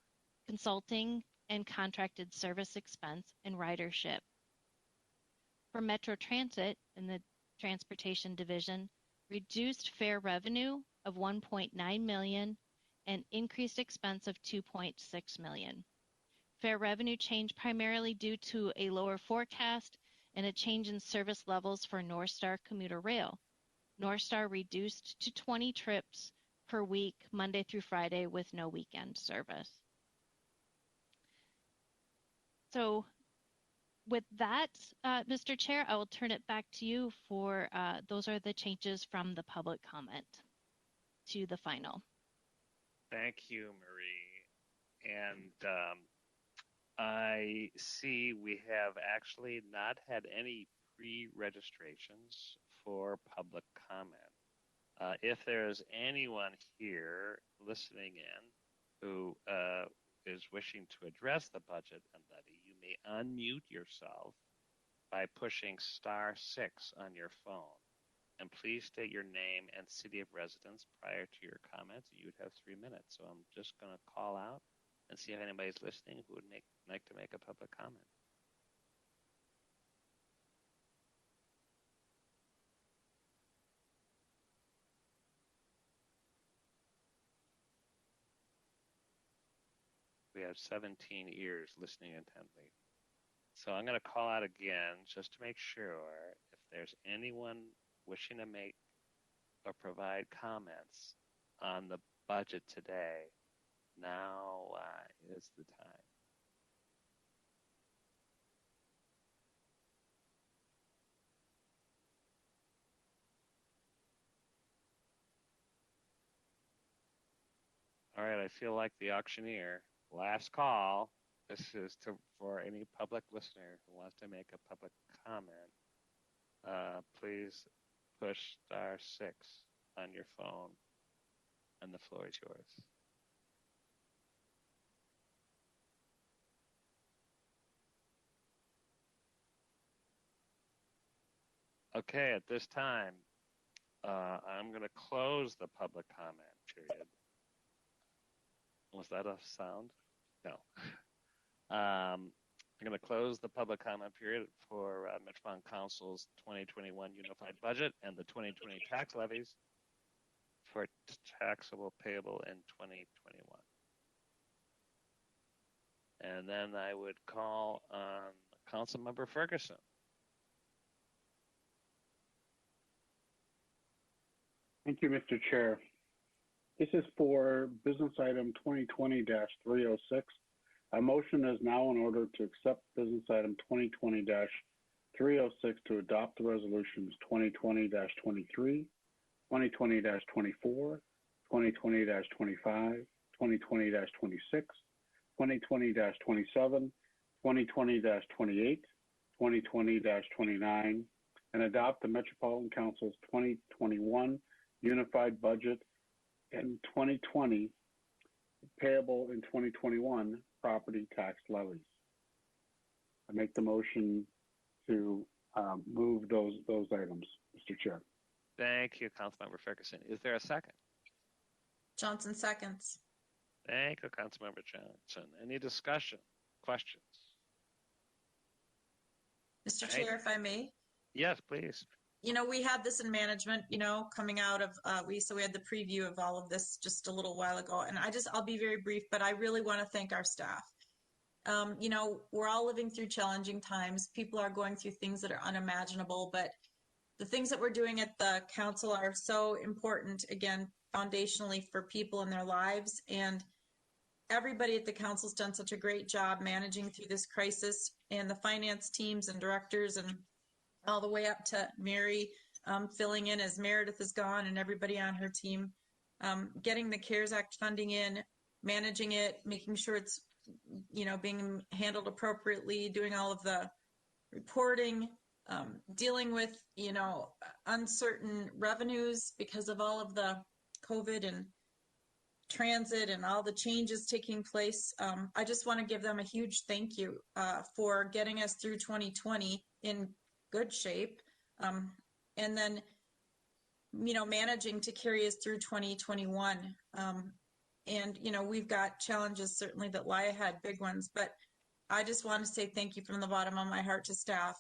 consulting, and contracted service expense, and ridership. For Metro Transit in the transportation division, reduced fare revenue of $1.9 million and increased expense of $2.6 million. Fare revenue changed primarily due to a lower forecast and a change in service levels for North Star Commuter Rail. North Star reduced to 20 trips per week, Monday through Friday, with no weekend service. So with that, Mr. Chair, I will turn it back to you for those are the changes from the public comment to the final.
Thank you, Marie. And I see we have actually not had any pre-registrations for public comment. If there is anyone here listening in who is wishing to address the budget and levy, you may unmute yourself by pushing *6 on your phone. and please state your name and city of residence prior to your comments. You'd have 3 minutes. So I'm just going to call out and see if anybody's listening who would like to make a public comment. We have 17 ears listening intently. So I'm going to call out again just to make sure if there's anyone wishing to make or provide comments on the budget today. Now is the time. All right, I feel like the auctioneer. Last call. This is for any public listener who wants to make a public comment. Please push *6 on your phone, and the floor is yours. Okay, at this time, I'm going to close the public comment period. Was that a sound? No. I'm going to close the public comment period for Metropolitan Council's 2021 Unified Budget and the 2020 tax levies for taxable payable in 2021. And then I would call on Councilmember Ferguson.
Thank you, Mr. Chair. This is for business item 2020-306. A motion is now in order to accept business item 2020-306 to adopt the resolutions 2020-23, 2020-24, 2020-25, 2020-26, 2020-27, 2020-28, 2020-29, and adopt the Metropolitan Council's 2021 Unified Budget in 2020, payable in 2021 property tax levies. I make the motion to move those items, Mr. Chair.
Thank you, Councilmember Ferguson. Is there a second?
Johnson seconds.
Thank you, Councilmember Johnson. Any discussion, questions?
Mr. Chair, if I may.
Yes, please.
You know, we had this in management, you know, coming out of, so we had the preview of all of this just a little while ago. And I'll be very brief, but I really want to thank our staff. You know, we're all living through challenging times. People are going through things that are unimaginable, but the things that we're doing at the council are so important, again, foundationally for people in their lives. And everybody at the council's done such a great job managing through this crisis, and the finance teams and directors and all the way up to Mary filling in as Meredith is gone and everybody on her team, getting the CARES Act funding in, managing it, making sure it's, you know, being handled appropriately, doing all of the reporting, dealing with, you know, uncertain revenues because of all of the COVID and transit and all the changes taking place. I just want to give them a huge thank you for getting us through 2020 in good shape, and then, you know, managing to carry us through 2021. And, you know, we've got challenges certainly that lie ahead, big ones, but I just want to say thank you from the bottom of my heart to staff,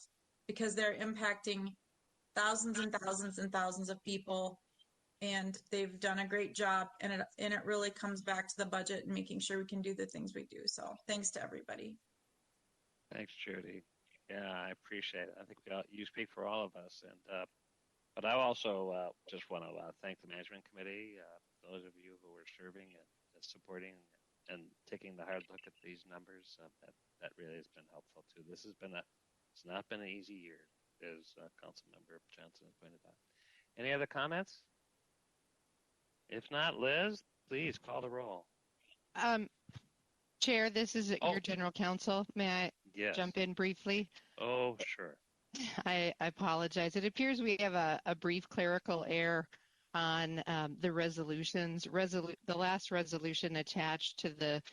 because they're impacting thousands and thousands and thousands of people, and they've done a great job, and it really comes back to the budget and making sure we can do the things we do. So thanks to everybody.
Thanks, Judy. Yeah, I appreciate it. I think you speak for all of us. And but I also just want to thank the management committee, those of you who are serving and supporting and taking the hard look at these numbers. That really has been helpful too. It's not been an easy year, as Councilmember Johnson has pointed out. Any other comments? If not, Liz, please call the roll.
Chair, this is your general counsel. May I jump in briefly?
Oh, sure.
I apologize. It appears we have a brief clerical error on the resolutions. The last resolution attached to the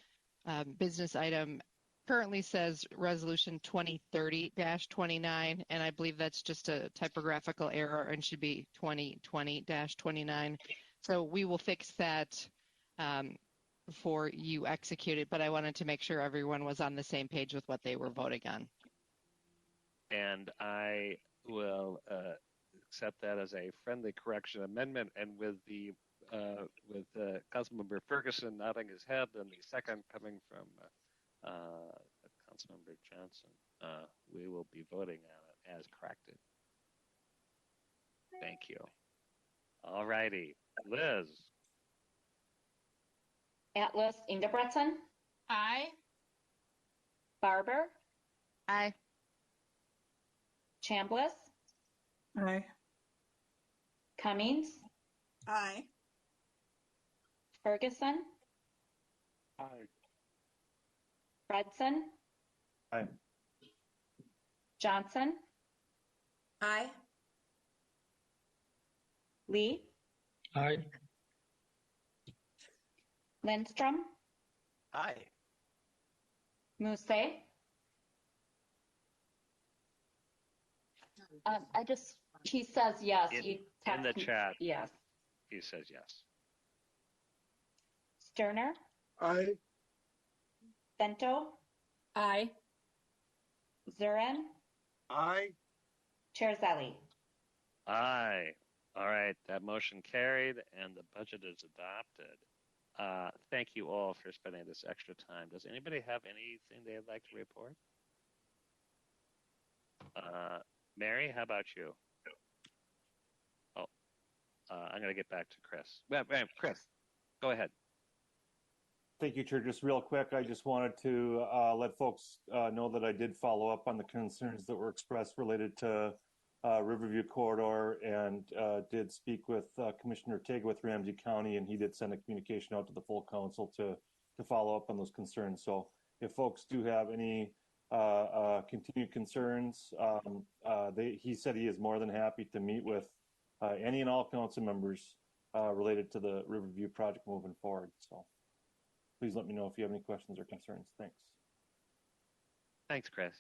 business item
currently says Resolution 2030-29, and I believe that's just a typographical error and should be 2020-29. So we will fix that before you execute it, but I wanted to make sure everyone was on the same page with what they were voting on.
And I will accept that as a friendly correction amendment, and with Councilmember Ferguson nodding his head and the second coming from Councilmember Johnson, we will be voting on it as corrected. Thank you. All righty, Liz.
Atlas Ingebretson.
Aye.
Barber.
Aye.
Chambliss.
Aye.
Cummings.
Aye.
Ferguson.
Aye.
Fredson.
Aye.
Johnson.
Aye.
Lee.
Aye.
Lindstrom.
Aye.
Muse. He says yes.
In the chat,
yes.
he says yes.
Sterner.
Aye.
Bento.
Aye.
Zurin.
Aye.
Chair-Zelli.
Aye. All right, that motion carried and the budget is adopted. Thank you all for spending this extra time. Does anybody have anything they'd like to report? Mary, how about you? Oh, I'm going to get back to Chris. Chris, go ahead.
Thank you, Chair. Just real quick, I just wanted to let folks know that I did follow up on the concerns that were expressed related to Riverview Corridor, and did speak with Commissioner Ortega with Ramsey County, and he did send a communication out to the full council to follow up on those concerns. So if folks do have any continued concerns, he said he is more than happy to meet with any and all council members related to the Riverview project moving forward. So please let me know if you have any questions or concerns. Thanks.
Thanks, Chris.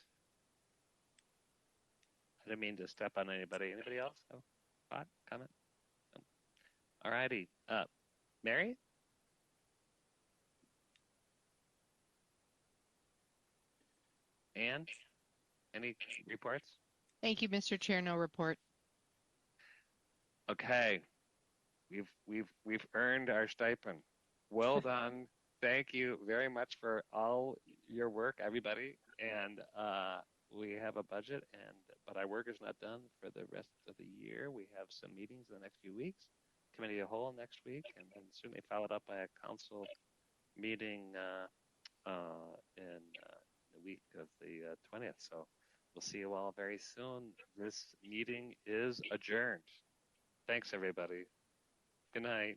I didn't mean to step on anybody. Anybody else? Oh, thought, comment? No. All righty. Mary? And any reports?
Thank you, Mr. Chair. No report.
Okay. We've earned our stipend. Well done. Thank you very much for all your work, everybody. And we have a budget, but our work is not done for the rest of the year. We have some meetings in the next few weeks, committee of the whole next week, and then certainly followed up by a council meeting in the week of the 20th. So we'll see you all very soon. This meeting is adjourned. Thanks, everybody. Good night.